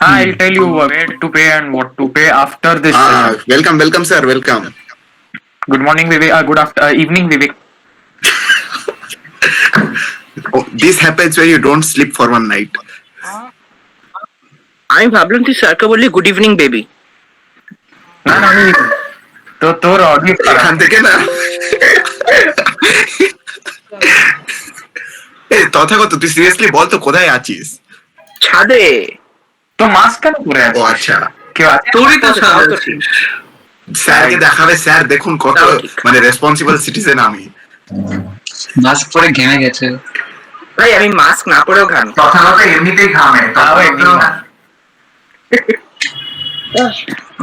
I'll tell you where to pay and what to pay after this session. Welcome, sir. Welcome. Good morning, Vivek. Evening, Vivek. This happens when you don't sleep for one night. আমি ভাবলাম তুই স্যারকে বললি good evening baby. না আমি তো তোর audio এখান থেকে না তথাগত তুই সিরিয়াসলি বল তো কোথায় আছিস? ছাদে। তো মাস্ক কেন পরে আছিস? ও আচ্ছা, কেউ আছে? তোরই তো স্যারকে দেখাবে, স্যার দেখুন কত মানে রেসপন্সিবল সিটিজেন আমি। মাস্ক পরে ঘেমে গেছে ভাই, আমি মাস্ক না পরেও ঘাম। তথাগত এমনিতেই ঘামে, তাও একটু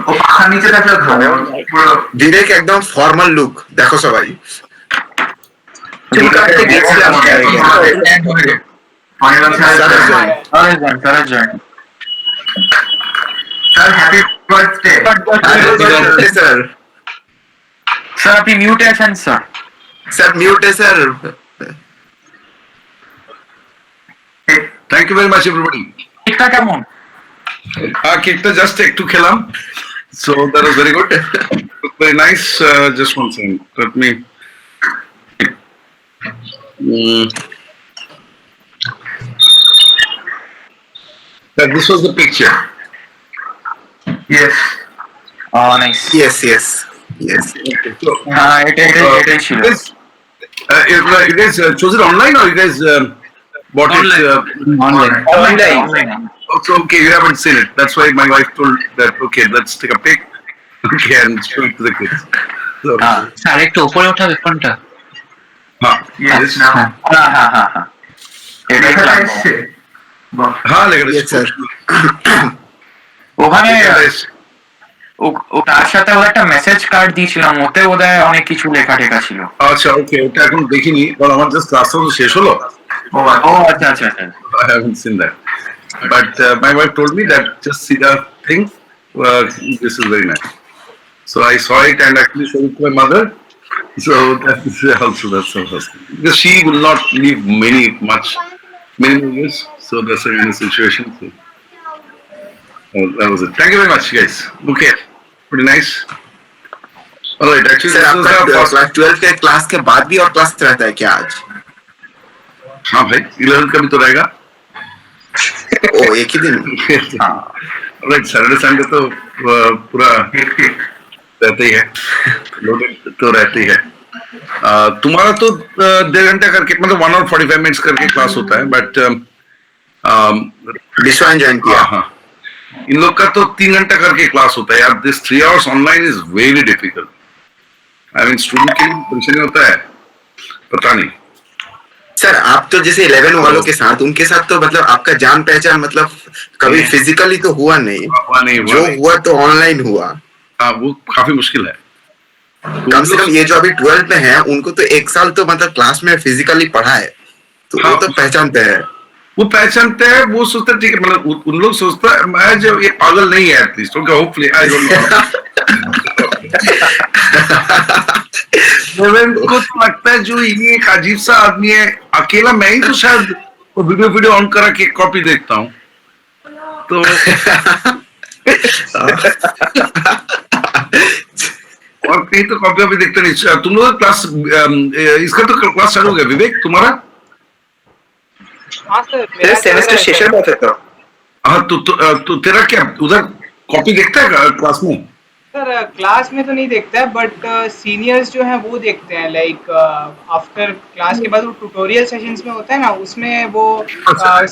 ও পাখার নিচে থাকলে ঘামে। ডিরেক্ট একদম ফর্মাল লুক, দেখো সবাই। চুল কাটতে গেছিলাম। Sir happy birthday. Sir sir আপনি মিউটে আছেন স্যার। স্যার মিউটে sir. Thank you very much, everybody. কেকটা কেমন? Cake just ekটু খেলাম, so that was very good. Very nice. Just one second. Let me. This was the picture. Yes. Oh, nice. Yes. So, এটাই ছিল। you guys chose it online or you guys bought it Online. So, okay, you haven't seen it. That's why my wife told that, okay, let's take a pic, okay, and show it to the kids. So, sir একটু উপরে ওঠাবে ফোনটা। yes. হ্যাঁ এটাই Yes, sir. ওখানে Yes. ও তার সাথে ও একটা message card দিয়েছিলাম, ওতে বোধহয় অনেক কিছু লেখা টেখা ছিল। আচ্ছা, ওকে, ওটা এখন দেখিনি, কারণ আমার জাস্ট ক্লাসটা শেষ হলো। ও আচ্ছা। I haven't seen that. But my wife told me that just see the thing. This is very nice. So I saw it and actually showed it to my mother. So that's also because she will not live many more years. So that's a kind of situation. So, that was it. Thank you very much, guys. Okay, pretty nice. All right, actually, sir this is आपका the class 12 के class के बाद भी और class रहता है क्या आज? हाँ भाई, 11 का भी तो रहेगा। ओ एक ही दिन। राइट, सैटरडे संडे तो पूरा रहते ही है, लोडेड तो रहते ही है। तुम्हारा तो 1.5 घंटा करके, मतलब 1 hour 45 minutes करके क्लास होता है, बट विश्वान ज्वाइन किया। हाँ, इन लोग का तो 3 घंटा करके क्लास होता है यार। This 3 hours online is very difficult. I mean student के लिए परेशानी होता है, पता नहीं। सर आप तो जैसे 11 वालों के साथ, उनके साथ तो मतलब आपका जान पहचान मतलब कभी फिजिकली तो हुआ नहीं, जो हुआ तो ऑनलाइन हुआ। हाँ, वो काफी मुश्किल है। कम से कम ये जो अभी 12 में है, उनको तो 1 साल तो मतलब क्लास में फिजिकली पढ़ा है, तो वो तो पहचानते हैं। वो पहचानते हैं, वो सोचते हैं ठीक है, मतलब उन लोग सोचता है मैं जो ये पागल नहीं है at least, okay, hopefully I don't no. को तो लगता है जो ये एक अजीब सा आदमी है, अकेला मैं ही तो शायद वो वीडियो ऑन करा के कॉपी देखता हूँ, तो और कहीं तो कॉपी भी देखते नहीं। तुम लोग क्लास इसका तो क्लास चालू हो गया विवेक तुम्हारा? मेरा सेमेस्टर शेष है तो। हाँ, तो तेरा क्या उधर कॉपी देखता है क्लास में? सर क्लास में तो नहीं देखता है, बट सीनियर्स जो हैं वो देखते हैं। लाइक आफ्टर क्लास के बाद वो ट्यूटोरियल सेशंस में होता है ना, उसमें वो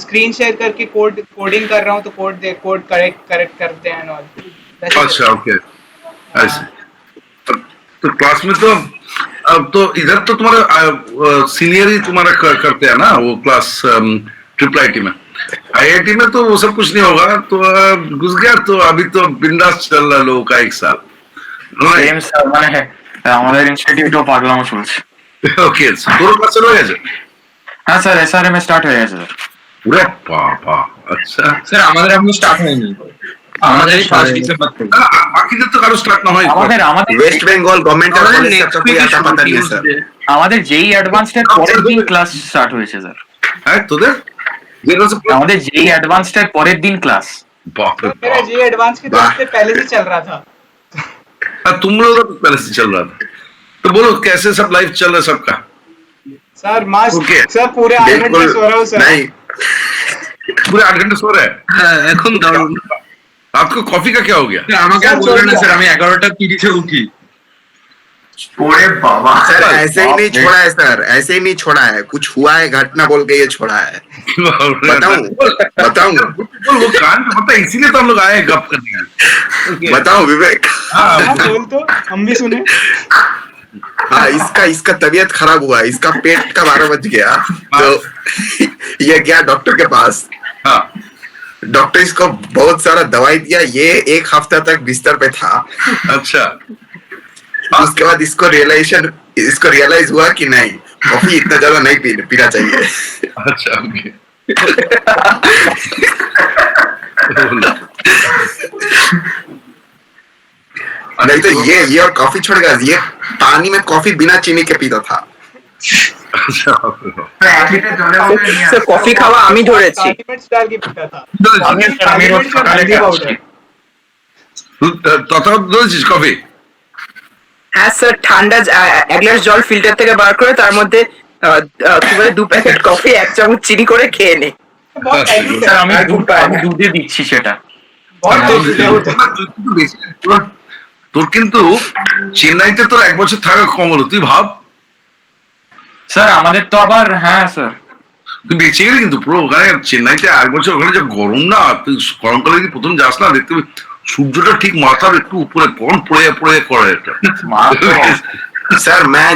स्क्रीन शेयर करके कोडिंग कर रहा हूँ तो कोड करेक्ट करते हैं और। अच्छा, ओके, ऐसे तो क्लास में तो अब तो इधर तो तुम्हारा सीनियर ही तुम्हारा करते हैं ना वो क्लास IIIT में। IIT में तो वो सब कुछ नहीं होगा, तो घुस गया तो अभी तो बिंदास चल रहा लोगों का 1 साल। সেম স্যার, মানে আমাদের ইনস্টিটিউটও পাগলামো চলছে। ওকে, তোর ক্লাস চলে গেছে? হ্যাঁ স্যার, SRM স্টার্ট হয়ে গেছে স্যার। ওরে বাবা, আচ্ছা স্যার আমাদের এখনো স্টার্ট হয়নি, আমাদের 1 ডিসেম্বর থেকে। বাকিদের তো কারো স্টার্ট না হয়। আমাদের वेस्ट बंगाल गवर्नमेंट का कॉलेज का कोई आता पता नहीं है सर। আমাদের যেই অ্যাডভান্সড এর পরের দিন ক্লাস স্টার্ট হয়েছে স্যার। হ্যাঁ, তোদের যেটা হচ্ছে আমাদের যেই অ্যাডভান্সটার পরের দিন ক্লাস। बाप रे मेरा बाप। जी एडवांस के तो वाह। हफ्ते पहले से चल रहा था। हाँ, तुम लोगों का तो पहले से चल रहा था। तो बोलो कैसे सब लाइफ चल रहा है सबका? सर मस्त Okay. सर पूरे 8 घंटे बिल्कुल सो रहा हूँ सर। नहीं पूरे 8 घंटे सो रहे हैं। হ্যাঁ এখন দারুণ। आपको कॉफी का क्या हो गया? আমাকে আর স্যার, বলবেন না চলছে। স্যার, আমি 11টা 30-এ উঠি। ওরে বাবা, सर ऐसे ही नहीं बाप रे। छोड़ा है सर, ऐसे ही नहीं छोड़ा है, कुछ हुआ है घटना बोल के ये छोड़ा है। बताऊं बताऊं बोल वो कांड पता है, इसीलिए तो हम लोग आए हैं गप करने। बताऊं विवेक? हाँ, बोल तो हम भी सुने। हाँ इसका इसका तबीयत खराब हुआ, इसका पेट का 12 बज गया तो ये गया डॉक्टर के पास। हाँ, डॉक्टर इसको बहुत सारा दवाई दिया, ये 1 हफ्ता तक बिस्तर पे था। अच्छा। उसके बाद इसको रियलाइज हुआ कि नहीं, कॉफी इतना ज्यादा नहीं पीना चाहिए। अच्छा, ओके। नहीं तो ये और कॉफी छोड़ गया, ये पानी में कॉफी बिना चीनी के पीता था। अच्छा, স্যার কফি খাওয়া আমি ধরেছি। Condiments डाल के पीता था। আমি আমি রোজ সকালে हल्दी খাচ্ছি। पाउडर। তথা ধরেছিস কফি? হ্যাঁ স্যার, ঠান্ডা এক গ্লাস জল ফিল্টার থেকে বার করে তার মধ্যে কি বলে 2 প্যাকেট কফি 1 চামচ চিনি করে খেয়ে নে। बहुत diluted স্যার है। আমি দুধে দিচ্ছি সেটা। बहुत diluted होता है। তোর কিন্তু চেন্নাইতে তোর 1 বছর থাকা কম হলো, তুই ভাব। স্যার আমাদের তো আবার, হ্যাঁ স্যার, তুই বেঁচে গেলি কিন্তু পুরো ওখানে চেন্নাইতে 1 বছর, ওখানে যে গরম না, তুই গরমকালে যদি প্রথম যাস না, দেখতে পাবি সূর্যটা ঠিক মাথার একটু উপরে কখন পড়ে পড়ে করে এটা। মা তো सर मैं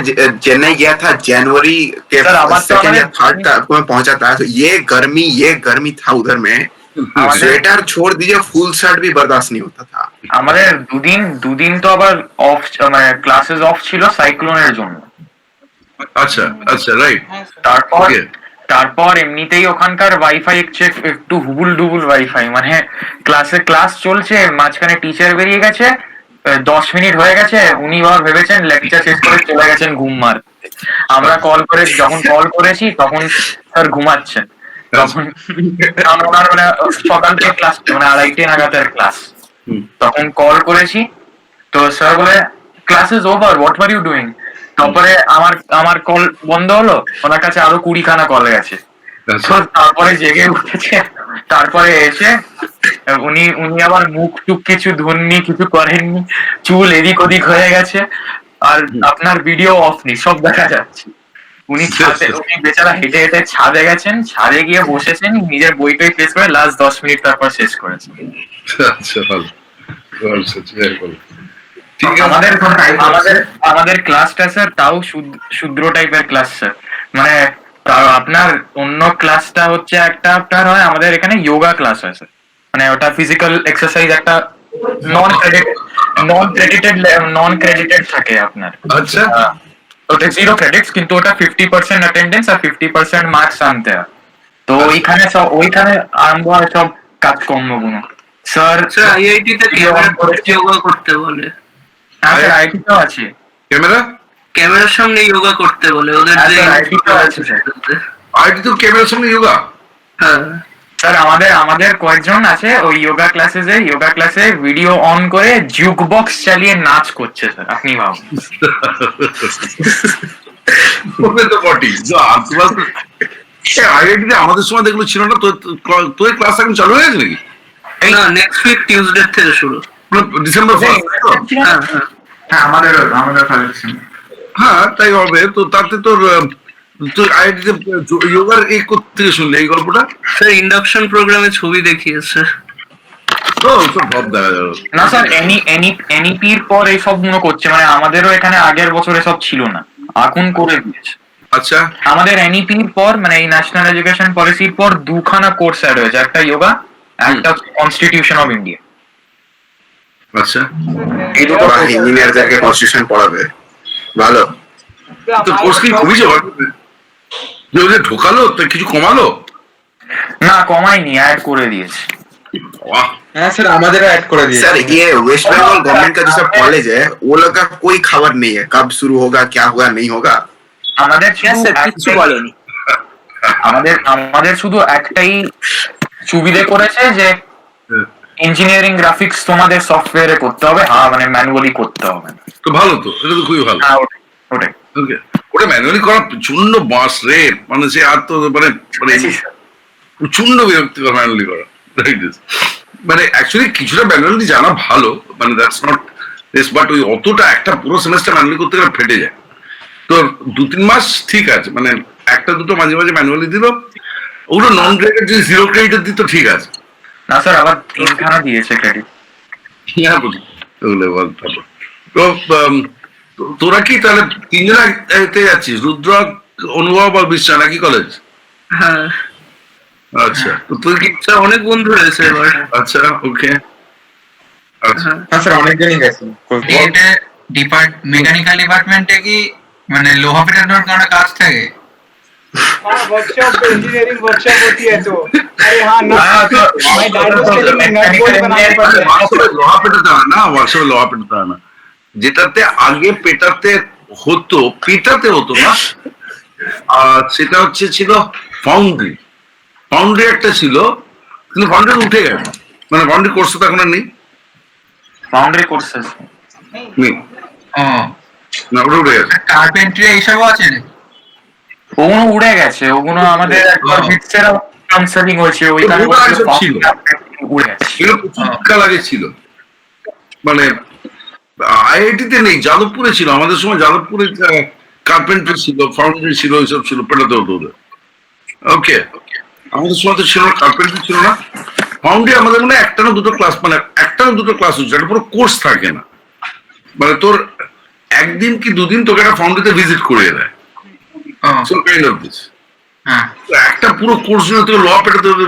चेन्नई गया था जनवरी के सर, आवाज तो 2nd या हमारे- 3rd तक में पहुंचा था, तो ये गर्मी था उधर में। स्वेटर छोड़ दीजिए, फुल शर्ट भी बर्दाश्त नहीं होता था। আমাদের দুদিন তো আবার অফ, মানে ক্লাসেস অফ ছিল সাইক্লোনের জন্য। আচ্ছা আচ্ছা, রাইট। हाँ, सर। তারপর Okay. তারপর এমনিতেই ওখানকার ওয়াইফাই একটু হুবুল ডুবুল ওয়াইফাই, মানে ক্লাস চলছে, মাঝখানে টিচার বেরিয়ে গেছে, 10 মিনিট হয়ে গেছে, উনি আবার ভেবেছেন লেকচার শেষ করে চলে গেছেন ঘুম মারতে। আমরা যখন কল করেছি তখন স্যার ঘুমাচ্ছেন। তখন ওনার মানে সকাল থেকে ক্লাস, মানে 2:30 নাগাদের ক্লাস। তখন কল করেছি, তো স্যার বলে class is over, what are you doing. তারপরে আমার কল বন্ধ হলো, ওনার কাছে আরো 20খানা কল গেছে। তো তারপরে জেগে উঠেছে, তারপরে এসে উনি আবার মুখ টুক কিছু ধরনি, কিছু করেননি, চুল এদিক ওদিক হয়ে গেছে, আর আপনার ভিডিও অফ নেই, সব দেখা যাচ্ছে। উনি বেচারা হেঁটে হেঁটে ছাদে গেছেন, ছাদে গিয়ে বসেছেন, নিজের বইটাই প্লেস করে লাস্ট 10 মিনিট তারপর শেষ করেছেন। আচ্ছা, ভালো ভালো, ভালো। ঠিক আছে। আমাদের ক্লাসটা স্যার তাও শূদ্র টাইপের ক্লাস স্যার, মানে আপনার অন্য ক্লাসটা হচ্ছে একটা আপনার হয়, আমাদের এখানে যোগা ক্লাস হয় স্যার, মানে ওটা ফিজিক্যাল এক্সারসাইজ, একটা নন ক্রেডিটেড থাকে আপনার। আচ্ছা, ওটা 0 ক্রেডিটস, কিন্তু ওটা 50% অ্যাটেন্ডেন্স আর 50% মার্কস আনতে হয়। তো ওইখানে আরম্ভ হয় সব কাজকর্মগুলো স্যার। আইআইটি তে যোগা করতে বলে, হ্যাঁ স্যার, আইটিতেও আছে। ক্যামেরা ক্যামেরার সামনে যোগা করতে বলে ওদের হ্যাঁ যে স্যার, আইটিতেও আছে স্যার। আইটি তো ক্যামেরার সামনে যোগা। হ্যাঁ স্যার আমাদের কয়েকজন আছে ওই যোগা ক্লাসে ভিডিও অন করে জুক বক্স চালিয়ে নাচ করছে স্যার, আপনি ভাবুন। ওকে তো বটি আইআইটি তে আমাদের সময় দেখলো ছিল না। তোর ক্লাস এখন চালু হয়ে গেছে নাকি? না, নেক্সট উইক টিউসডে থেকে শুরু। December 1st। হ্যাঁ হ্যাঁ হ্যাঁ, আমাদের কালেকশন। হ্যাঁ, তাই হবে। তো তাতে তোর আইআইটি তে যোগার এই করতে শুনলে এই গল্পটা? স্যার ইন্ডাকশন প্রোগ্রামে ছবি দেখিয়েছে। ও সব ভাব দেখা যাবে না স্যার, এনইপির পর এইসব গুলো করছে, মানে আমাদেরও এখানে আগের বছর এসব ছিল না, এখন করে দিয়েছে। আচ্ছা, আমাদের এনইপির পর, মানে এই ন্যাশনাল এডুকেশন পলিসির পর 2খানা কোর্স অ্যাড হয়েছে, একটা যোগা, একটা কনস্টিটিউশন অফ ইন্ডিয়া। আচ্ছা। এই দুটো ইঞ্জিনিয়ারদেরকে কনস্টিটিউশন পড়াবে, ভালো। তো কোর্স কি খুবই জোর যে ওদের ঢোকালো, তো কিছু কমালো? না, কমায়নি, অ্যাড করে দিয়েছে। वाह। হ্যাঁ স্যার, আমাদেরও অ্যাড করে দিয়েছে। सर ये वेस्ट बंगाल गवर्नमेंट का जो सब कॉलेज है वो लोग का कोई खबर नहीं है, कब शुरू होगा, क्या होगा, नहीं होगा। আমাদের হ্যাঁ স্যার, কিচ্ছু বলেনি। আমাদের আমাদের শুধু একটাই সুবিধে করেছে যে ইঞ্জিনিয়ারিং গ্রাফিক্স তোমাদের সফটওয়্যারে করতে হবে, হ্যাঁ মানে ম্যানুয়ালি করতে হবে না। তো ভালো তো, এটা তো খুবই ভালো। হ্যাঁ ওটাই ওকে, ওটা ম্যানুয়ালি করা প্রচন্ড বাস রে, মানে সে আর তো মানে প্রচন্ড বিরক্তিকর ম্যানুয়ালি করা। মানে অ্যাকচুয়ালি কিছুটা ম্যানুয়ালি জানা ভালো, মানে দ্যাটস নট দিস, বাট ওই অতটা একটা পুরো সেমেস্টার ম্যানুয়ালি করতে গেলে ফেটে যায়। তো 2-3 মাস ঠিক আছে, মানে একটা দুটো মাঝে মাঝে ম্যানুয়ালি দিল, ওগুলো নন ক্রেডিট যদি 0 ক্রেডিট দিত ঠিক আছে। না স্যার, আবার 3খানা দিয়েছে ক্রেডিট। হ্যাঁ বুঝি, ওগুলো বল। তারপর তো তোরা কি তাহলে 3 জন এতে যাচ্ছিস, রুদ্র, অনুভব আর বিশ্বাস নাকি কলেজ? হ্যাঁ, আচ্ছা, তো তুই কি? অনেক বন্ধু রয়েছে এবার। আচ্ছা, ওকে, আচ্ছা। হ্যাঁ স্যার, অনেকজনই গেছে। মেকানিক্যাল ডিপার্টমেন্টে কি মানে লোহা পেটানোর কোনো কাজ থাকে? हाँ वर्कशॉप तो इंजीनियरिंग वर्कशॉप होती है तो अरे हाँ ना my dad was telling me nut bolt बनाने पड़ते हैं। ওয়ার্কশপে লোহা পেটাতে হয় না, ওয়ার্কশপে লোহা পেটাতে হয় না। যেটাতে আগে পেটাতে হতো না, আর সেটা ছিল ফাউন্ড্রি। ফাউন্ড্রি একটা ছিল, কিন্তু ফাউন্ড্রি উঠে গেছে, মানে ফাউন্ড্রি কোর্স তো এখন আর নেই। ফাউন্ডারি কোর্সেস নেই, ও, না, ওটা উঠে গেছে। কার্পেন্ট্রি এইসবও আছে নাকি? ওগুলো উড়ে গেছে, ওগুলো আমাদের একবার ভিক্সের কাউন্সেলিং হয়েছে, ওইখানে ওগুলো আগে সব ছিল। উড়ে গেছে। এগুলো প্রচুর কাল আগে ছিল, মানে আইআইটিতে নেই, যাদবপুরে ছিল। আমাদের সময় যাদবপুরে কার্পেন্ট্রি ছিল, ফাউন্ড্রি ছিল, ওইসব ছিল, পেটাতে হতো ওদের। ওকে, আমাদের সময় তো ছিল না, কার্পেন্ট্রি ছিল না। ফাউন্ড্রি আমাদের মানে একটা না দুটো ক্লাস হচ্ছে, একটা পুরো কোর্স থাকে না, মানে তোর একদিন কি দুদিন তোকে একটা ফাউন্ড্রিতে ভিজিট করিয়ে দেয়। So kind of this. হ্যাঁ, একটা পুরো কোর্স জন্য তোকে ল পেটাতে হতে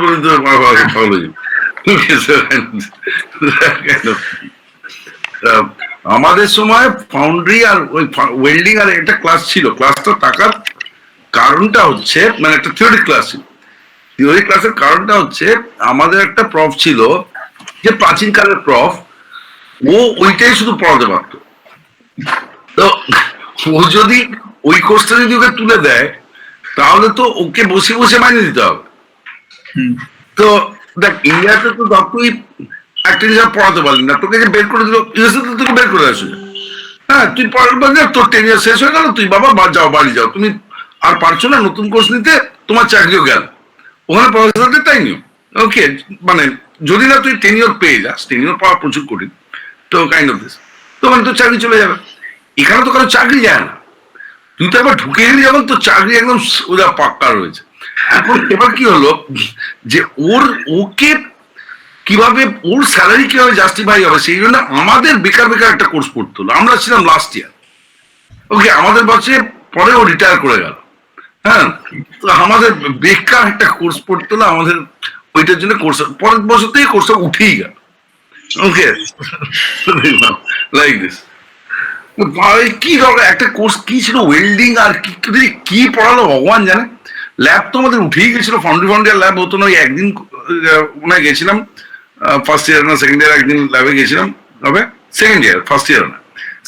আমাদের সময় ফাউন্ড্রি আর ওই ওয়েল্ডিং আর একটা ক্লাস ছিল। ক্লাসটা থাকার কারণটা হচ্ছে, মানে একটা থিওরি ক্লাস ছিল। থিওরি ক্লাসের কারণটা হচ্ছে আমাদের একটা প্রফ ছিল, যে প্রাচীনকালের প্রফ, ও ওইটাই শুধু পড়াতে পারত। তো ও যদি ওই কোর্সটা যদি ওকে তুলে দেয়, তাহলে তো ওকে বসে বসে মাইনে দিতে হবে। তো দেখ, ইন্ডিয়াতে তো তুই একটা জিনিস পড়াতে পারলি না, তোকে যে বের করে দিল, ইউএসএ তো তোকে বের করে আসলে, হ্যাঁ তুই তোর 10 ইয়ার শেষ হয়ে গেল, তুই বাবা যাও, বাড়ি যাও, তুমি আর পারছো না নতুন কোর্স নিতে, তোমার চাকরিও গেল। ওখানে প্রফেসরদের তাই নিও। ওকে, মানে যদি না তুই 10 ইয়ার পেয়ে যাস, 10 ইয়ার পাওয়া প্রচুর কঠিন, তো কাইন্ড অফ দিস, তো মানে তোর চাকরি চলে যাবে। এখানে তো কারো চাকরি যায় না, তুই তো একবার ঢুকে গেলি যখন, তোর চাকরি একদম সোজা পাক্কা রয়েছে। এখন এবার কি হলো, যে ওকে কিভাবে, ওর স্যালারি কিভাবে জাস্টিফাই হবে, সেই জন্য আমাদের বেকার একটা কোর্স পড়তে হলো। আমরা ছিলাম লাস্ট ইয়ার, ওকে, আমাদের বছরে পরে ও রিটায়ার করে গেল। হ্যাঁ, তো আমাদের বেকার একটা কোর্স পড়তে হলো, আমাদের ওইটার জন্য কোর্স পরের বছর থেকে কোর্সটা উঠেই গেল। ওকে, লাইক দিস। কি দরকার একটা কোর্স, কি ছিল ওয়েল্ডিং, আর কি পড়ালো ভগবান জানে। ল্যাব তো আমাদের উঠেই গেছিল, ফাউন্ড্রি ল্যাব হতো না। ওই একদিন ওখানে গেছিলাম, ফার্স্ট ইয়ার না সেকেন্ড ইয়ার, একদিন ল্যাবে গেছিলাম। তবে সেকেন্ড ইয়ার, ফার্স্ট ইয়ার না,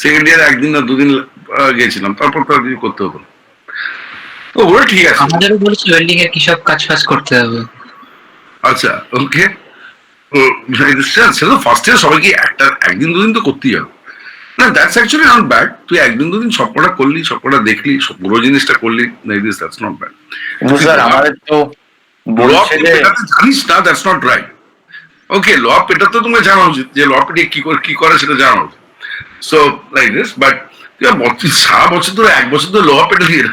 সেকেন্ড ইয়ার একদিন না দুদিন গেছিলাম, তারপর তো আর কিছু করতে হতো না। তো ওরা ঠিক আছে, আমাদেরও বলেছে ওয়েল্ডিং এর কি সব কাজ করতে হবে। আচ্ছা, ওকে, সেটা ফার্স্ট ইয়ার সবাইকে একদিন দুদিন তো করতেই হবে। না, দ্যাটস অ্যাকচুয়ালি নট ব্যাড। তুই একদিন দুদিন সবকটা করলি, সবকটা দেখলি, পুরো জিনিসটা করলি, দ্যাটস নট ব্যাড। স্যার আমাদের তো জানিস না, দ্যাটস নট রাইট। ওকে, ল পেটাতে তোমাকে জানা উচিত, যে ল পেটে কি করে সেটা জানা উচিত। সো লাইক দিস, বাট সারা বছর ধরে, 1 বছর ধরে ল পেটে দিয়ে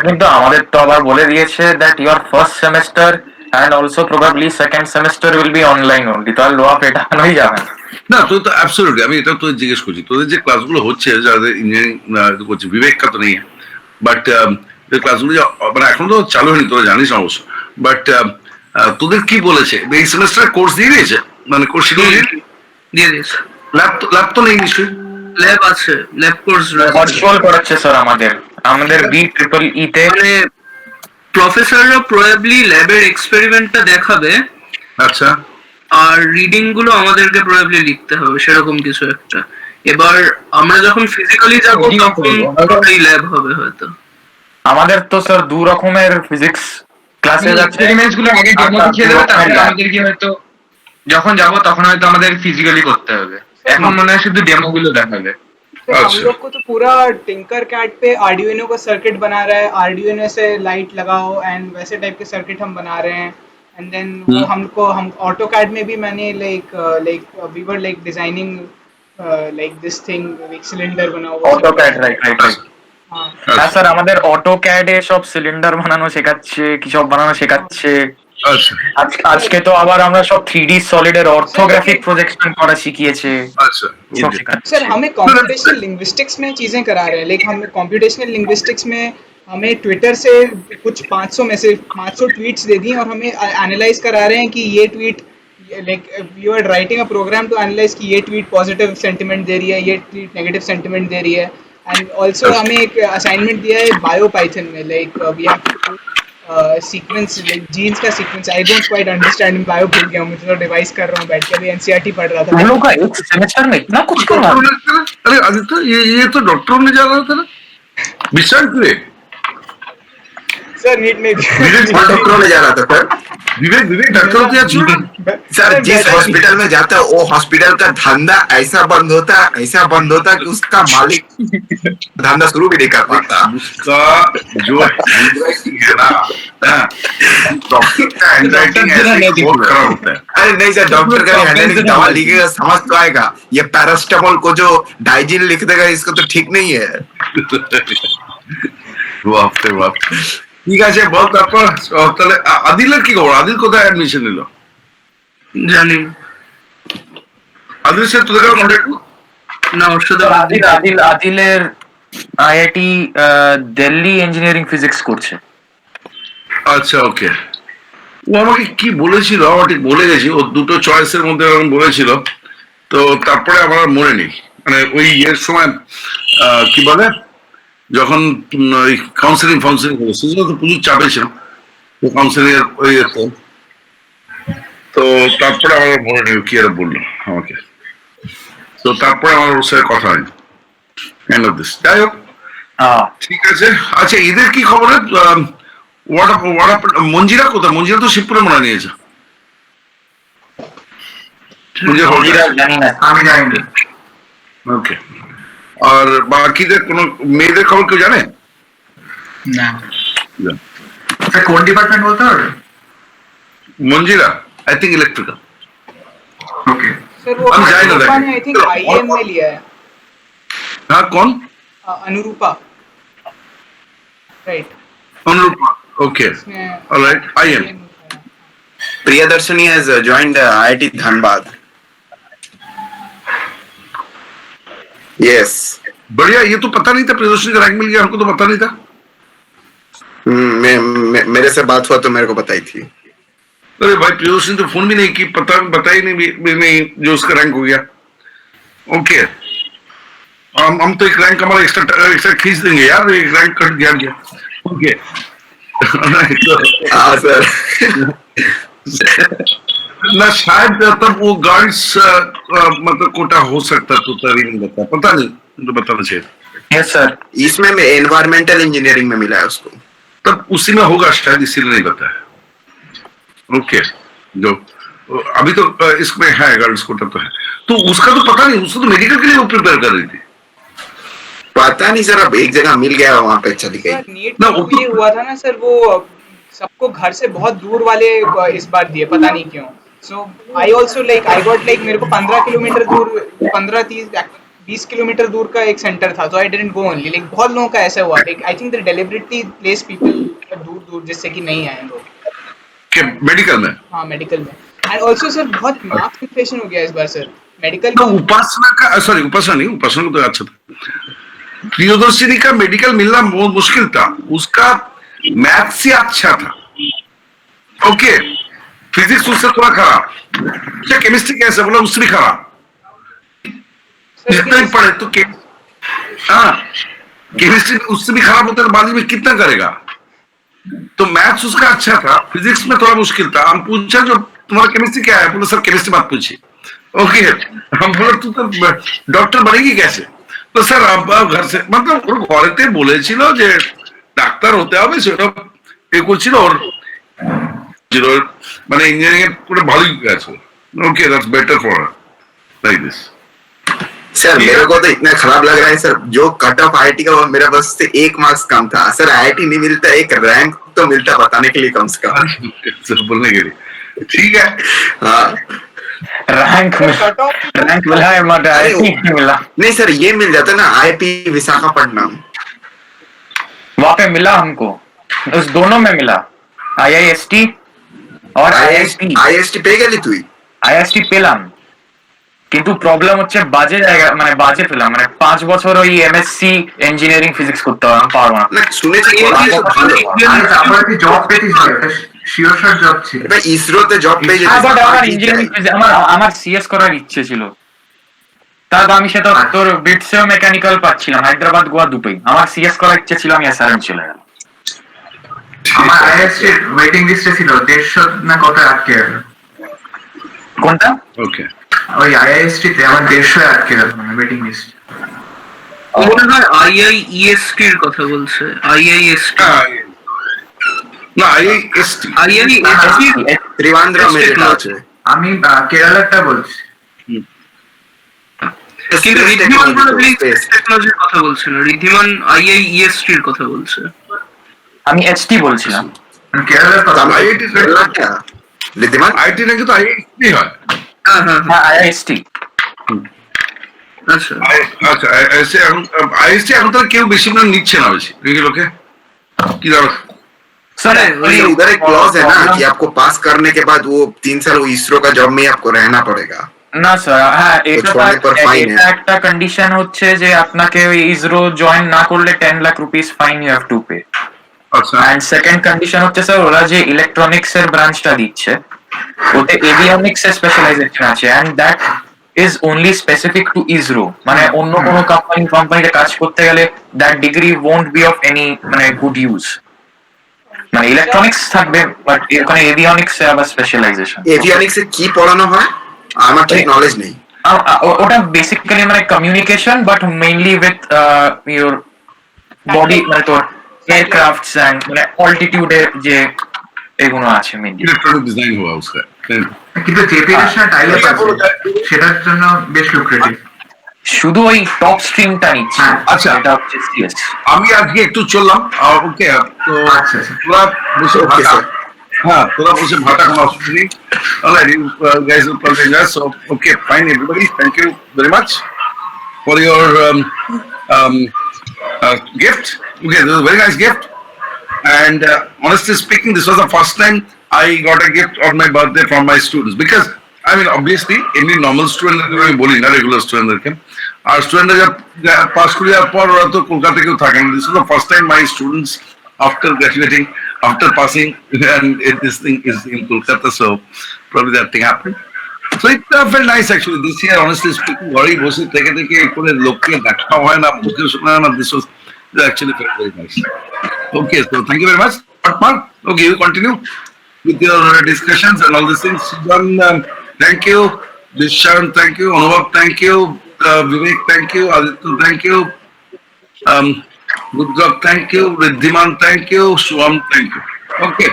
কিন্তু আমাদের তো আবার বলে দিয়েছে that your first semester and also probably second semester will be online only, তো আর লোয়া পেটানোই যাবে না। না, তো অ্যাবসলিউটলি, আমি এটা তো জিজ্ঞেস করছি, তোদের যে ক্লাসগুলো হচ্ছে, যাদের ইঞ্জিনিয়ারিং করছে, বিবেক কা তো নেই, বাট ক্লাসগুলো মানে এখন তো চালু হয়নি, তোরা জানিস অবশ্য, বাট তোদের কি বলেছে, এই সেমেস্টার কোর্স দিয়ে দিয়েছে, মানে কোর্স শিডিউল দিয়ে দিয়েছে। ল্যাব তো নেই নিশ্চয়ই? ল্যাব আছে, ল্যাব কোর্স ভার্চুয়াল করাচ্ছে স্যার আমাদের BEEE তে, মানে প্রফেসররা প্রবাবলি ল্যাবের এক্সপেরিমেন্টটা দেখাবে, আচ্ছা, আর রিডিং গুলো আমাদেরকে প্রবাবলি লিখতে হবে, সেরকম কিছু একটা। এবার আমরা যখন ফিজিক্যালি যাব তখন এই ল্যাব হবে হয়তো। আমাদের তো স্যার দু রকমের ফিজিক্স ক্লাসে যাচ্ছে। এক্সপেরিমেন্টস গুলো আগে ডেমো দেখিয়ে দেবে, তারপরে lab। আমাদেরকে হয়তো যখন যাবো তখন হয়তো আমাদের ফিজিক্যালি করতে হবে। এখন মনে হয় শুধু ডেমো গুলো দেখাবে। तो हम अच्छा। लोग को तो पूरा टिंकर कैट पे आर्डिनो का सर्किट बना रहा है, आर्डिनो से लाइट लगाओ एंड वैसे टाइप के सर्किट हम बना रहे हैं। एंड देन वो हम ऑटो कैड में भी मैंने we were designing this thing, एक सिलेंडर बना हुआ অটোক্যাড, রাইট রাইট রাইট। हाँ হ্যাঁ স্যার, আমাদের অটোক্যাডে সব সিলিন্ডার বানানো শেখাচ্ছে, কি সব বানানো শেখাচ্ছে। अच्छा আজকে তো আবার আমরা সব 3D সলিডের অর্থোগ্রাফিক প্রজেকশন করা শিখিয়েছে, अच्छा সব শেখাচ্ছে। सर हमें कंप्यूटेशनल लिंग्विस्टिक्स में चीज़ें करा रहे हैं, लाइक हम कंप्यूटेशनल लिंग्विस्टिक्स में हमें ट्विटर से कुछ 500 ट्वीट्स दे दिए और हमें एनालाइज करा रहे हैं कि ये tweet like you are writing a program to analyse कि ये ट्वीट पॉजिटिव सेंटिमेंट दे रही है, ये ट्वीट नेगेटिव सेंटिमेंट दे रही है। एंड ऑल्सो हमें एक असाइनमेंट दिया है बायो पाइथन में, like we have to sequence, like genes का sequence. I don't quite understand, bio भूल गया हूँ, मुझे तो डिवाइस कर रहा हूँ बैठ के, अभी एनसीईआरटी पढ़ रहा तुम था। लोग का एक सेमेस्टर में इतना कुछ करवा डॉक्टर ने कहा, अरे आदित्य ये तो डॉक्टर ने जा रहा था ना विशाल टुडे सर नीट नहीं दिया। मैं डॉक्टरों में जा रहा था सर। विवेक डॉक्टर होते हैं सर जिस हॉस्पिटल में जाता है वो हॉस्पिटल का धंधा ऐसा बंद होता कि उसका मालिक धंधा शुरू भी नहीं कर पाता। उसका जो handwriting है ना, डॉक्टर का हैंडराइटिंग ऐसे बहुत खराब होता है। अरे नहीं सर, डॉक्टर का हैंडराइटिंग दवा लिखेगा समझ तो आएगा, ये पैरास्टामोल को जो डाइजिन लिख देगा इसको तो ठीक नहीं है। বাপরে বাপ। ঠিক আছে বল, তারপর তাহলে আদিলের কি খবর? আদিল কোথায় অ্যাডমিশন নিল? জানি আদিল সে তোদের কন্ট্যাক্ট না, ওর সাথে আদিলের আইআইটি দিল্লি ইঞ্জিনিয়ারিং ফিজিক্স করছে। আচ্ছা ওকে। ও আমাকে কি বলেছিল, আমার ঠিক বলে গেছি, ও দুটো চয়েসের মধ্যে এরকম বলেছিল, তো তারপরে আমার আর মনে নেই। মানে ওই ইয়ের সময় কি বলে, যখন ওই কাউন্সিলিং হলো সেজন্য তো প্রচুর চাপে ছিল তো কাউন্সিলিং এর ওই ইয়েতে। তো তারপরে আমার আর মনে নেই কি আর বললো আমাকে, তো তারপরে আমার ওর সাথে কথা হয়নি। End of this. যাই হোক, ঠিক আছে। আচ্ছা এদের কি খবর? মঞ্জিরা কোথায়? মঞ্জিরা তো শিবপুরে মনে নিয়েছে। জানি না, আমি জানি। ওকে। আর বাকিদের কোনো মেয়েদের খবর কেউ জানে? না কোন ডিপার্টমেন্ট বলতে পারবে? Manjira I think electrical. Okay sir वो हम जाए ना अनुरूपा देखें। ने आई थिंक आईएम में लिया है। हाँ कौन? Anurupa, right. Anurupa, okay alright. I am Priyadarshini has joined IIT Dhanbad. Yes. बढ़िया। ये तो पता नहीं था प्रियदर्शनी का रैंक मिल गया, हमको तो पता नहीं था। मेरे से बात हुआ तो मेरे को बताई थी। अरे भाई प्रियदर्शनी तो फोन भी नहीं की, बताई नहीं जो उसका रैंक हो गया। ओके हम तो एक रैंक हमारा एक्स्ट्रा खींच देंगे यार, एक रैंक कट गया। ओके हाँ सर। ना शायद तब वो गार्ड्स मतलब कोटा हो सकता तो तभी नहीं पता नहीं, तो बताना चाहिए। Yes sir. इसमें एनवायरमेंटल इंजीनियरिंग में मिला है उसको, तब उसी में होगा शायद, इसीलिए नहीं पता है। ओके जो अभी तो इसमें है गर्ल्स कोटा तो है, तो उसका तो पता नहीं, उसको तो मेडिकल के लिए वो प्रिपेयर कर रही थी। पता नहीं सर, अब एक जगह मिल गया वहां पे चली गई। नीट ना, में वो तो- ये हुआ था ना सर, वो सबको घर से बहुत दूर वाले इस बार दिए, पता नहीं क्यों। सो आई ऑल्सो आई गॉट मेरे को 15 किलोमीटर दूर, 20 किलोमीटर दूर का एक सेंटर था, तो आई डिडंट गो ओनली। बहुत लोगों का ऐसा हुआ, I think they deliberately place people दूर जिससे कि नहीं आए लोग। कि मेडिकल में? हाँ मेडिकल में। एंड ऑल्सो सर बहुत मार्क्स इन्फ्लेशन हो गया इस बार सर मेडिकल तो उपासना का, सॉरी उपासना नहीं, उपासना को तो अच्छा था। प्रियदर्शिनी का मेडिकल मिलना बहुत मुश्किल था, उसका मैथ से अच्छा था। ओके फिजिक्स उससे थोड़ा खराब, क्या केमिस्ट्री कैसे बोला, उससे भी खराब। जितना ही पढ़े तो हाँ केमिस्ट्री उससे भी खराब होता है, बाद में कितना करेगा। तो मैथ्स उसका अच्छा था, फिजिक्स में थोड़ा मुश्किल था। हम पूछा जो तुम्हारा केमिस्ट्री क्या है, बोले सर केमिस्ट्री मत पूछिए। ओके हम बोले तू तो डॉक्टर बनेगी कैसे, तो सर आप घर से मतलब ঘরেতে বলেছিল যে ডাক্তার হতে হবে সেটা এ করছিল ওর মানে ইঞ্জিনিয়ারিং এর করে ভালোই আছে okay that's better for like this sir मेरे को तो इतना खराब लग रहा है सर जो कट ऑफ आईआईटी का वो मेरा बस से 1 मार्क्स कम था सर आईआईटी नहीं मिलता एक रैंक तो मिलता बताने के लिए कम से कम सर बोलने के लिए ठीक है हाँ रैंक मिला है मगर नहीं मिला। नहीं सर ये मिल जाता ना आईआईपी विशाखापट्टनम वहाँ पे मिला हमको, उस दोनों में मिला, आईआईएसटी और आईआईएसटी। আইএসটি পেয়ে গেলি তুই আইএসটি পেলাম, কিন্তু প্রবলেম হচ্ছে বাজে জায়গা, মানে বাজে পেলাম, মানে 5 বছর ওই এমএসসি ইঞ্জিনিয়ারিং ফিজিক্স করতে হবে, আমি পারবো না। না শুনেছি তারপরে তুই জব পেতিস, শিওর শট জব ছিল। এবার ইসরোতে জব পেয়ে যেতে বাট আমার ইঞ্জিনিয়ারিং আমার সিএস করার ইচ্ছে ছিল, তার আমি সেটা তোর বিটসেও মেকানিক্যাল পাচ্ছিলাম, হায়দ্রাবাদ গোয়া দুটোই। আমার সিএস করার ইচ্ছে ছিল, আমি এসআরএম চলে গেলাম। আমার আইএসসি ওয়েটিং লিস্টে ছিল 150 না কত আটকে গেল। কোনটা? ওকে ওই আইআইএসটি তে আমার 150 আটকে গেল, মানে ওয়েটিং লিস্ট। মনে হয় আইআইএসটি এর কথা বলছে, আইআইএসটি না আইআইএসটি আইআইএসটি ত্রিবান্দ্রম এ যেটা আছে আমি কেরালাটা বলছি। কিন্তু ঋদ্ধিমান টেকনোলজির কথা বলছে না, ঋদ্ধিমান আইআইএসটি এর কথা বলছে। আমি এইচটি বলছিলাম। কেরালার কথা আইআইটি ঋদ্ধিমান আইআইটি নাকি তো আইআইটি হয় হ্যাঁ হ্যাঁ হ্যাঁ আইআইএসটি। আচ্ছা আচ্ছা আইএসটি এখন তো কেউ বেশি না নিচ্ছে না বেশি লোকে কি দাঁড়া सर उधर एक क्लॉज है ना कि आपको पास करने के बाद वो 3 साल वो इसरो का जॉब में ही आपको रहना पड़ेगा না স্যার, হ্যাঁ छोड़ने पर फाइन है। এটা একটা কন্ডিশন হচ্ছে যে আপনাকে ওই ইসরো জয়েন না করলে 10 lakh rupees fine you have to pay. আচ্ছা এন্ড সেকেন্ড কন্ডিশন হচ্ছে স্যার ওরা যে ইলেকট্রনিক্স এর ব্রাঞ্চটা দিচ্ছে ওতে এভিওনিক্স এর স্পেশালাইজেশন আছে, and that is only specific to ISRO. মানে অন্য কোনো কোম্পানিতে কাজ করতে গেলে that degree won't be of any মানে গুড ইউজ। মানে ইলেকট্রনিক্স থাকবে বাট ওখানে এভিওনিক্স এর আবার স্পেশালাইজেশন। এভিওনিক্স এ কি পড়ানো হয় আমার ঠিক নলেজ নেই। ওটা বেসিক্যালি মানে communication but mainly with your body, মানে তোর এয়ারক্রাফটস এন্ড মানে অল্টিটিউডে যে এগুলো আছে মেইনলি। ইলেকট্রনিক ডিজাইন হওয়া उसका কিন্তু জেপিএর সাথে টাই আপ আছে, সেটার জন্য বেশ লুক্রেটিভ। শুধু ওই টপ স্ট্রিংটা নিচ্ছে। আচ্ছা। এটা হচ্ছে সিএস। আমি আজকে একটু চললাম ওকে তো আচ্ছা আচ্ছা তোরা বসে Okay, ভাটা sir. হ্যাঁ তোরা বসে ভাটা কোনো অসুবিধা নেই alright you guys will probably enjoy so okay fine everybody thank you very much for your gift okay this was a very nice gift and honestly speaking this was the first time I got a gift on my birthday from my students because I mean obviously any normal student আমি বলি না regular স্টুডেন্টদেরকে আর স্টুডেন্টরা যা pass করে যাওয়ার পর ওরা তো কলকাতা কেউ থাকে না this is the first time my students after graduating after passing and this thing is in Kolkata so probably that thing happened so it felt nice actually this year honestly speaking ঘরে বসে থেকে থেকে করে লোককে দেখা হয় না মুখে শোনা না this was actually felt very nice okay so thank you very much Atman okay you continue with your discussions and all these things Sijan, thank you Dishan thank you Anubhav thank you Vivek thank you Aditya thank you Gudgab thank you Riddhiman thank you Shubham thank you okay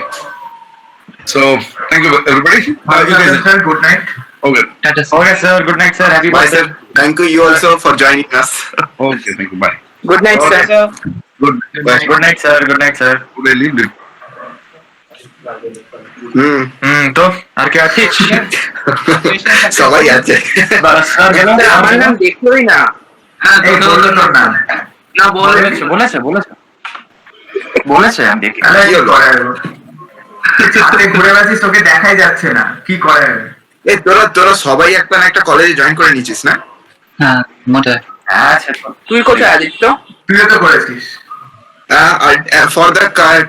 so thank you everybody you guys good night. okay tata okay sir, good night sir, happy Bye birthday. sir. Thank you also for joining us. okay thank you bye good night sir. good good night sir, good night sir. good I leave it তো আর কি আছিস? সবাই আছে sir গেল? আমার নাম দেখলোই না। হ্যাঁ এই বললো তোর নাম। না বলেনি। বলেছে বলেছে বলেছে আমি দেখি। আরে কি করে হাতে ঘুরে বেড়াচ্ছিস, তোকে দেখাই যাচ্ছে না, কি করে? এই তোরা সবাই একটা না একটা কলেজে জয়েন করে নিয়েছিস না হ্যাঁ মোটা আচ্ছা তুই কোথায় আদিত্য? তুইও তো করেছিস। ফর দ্য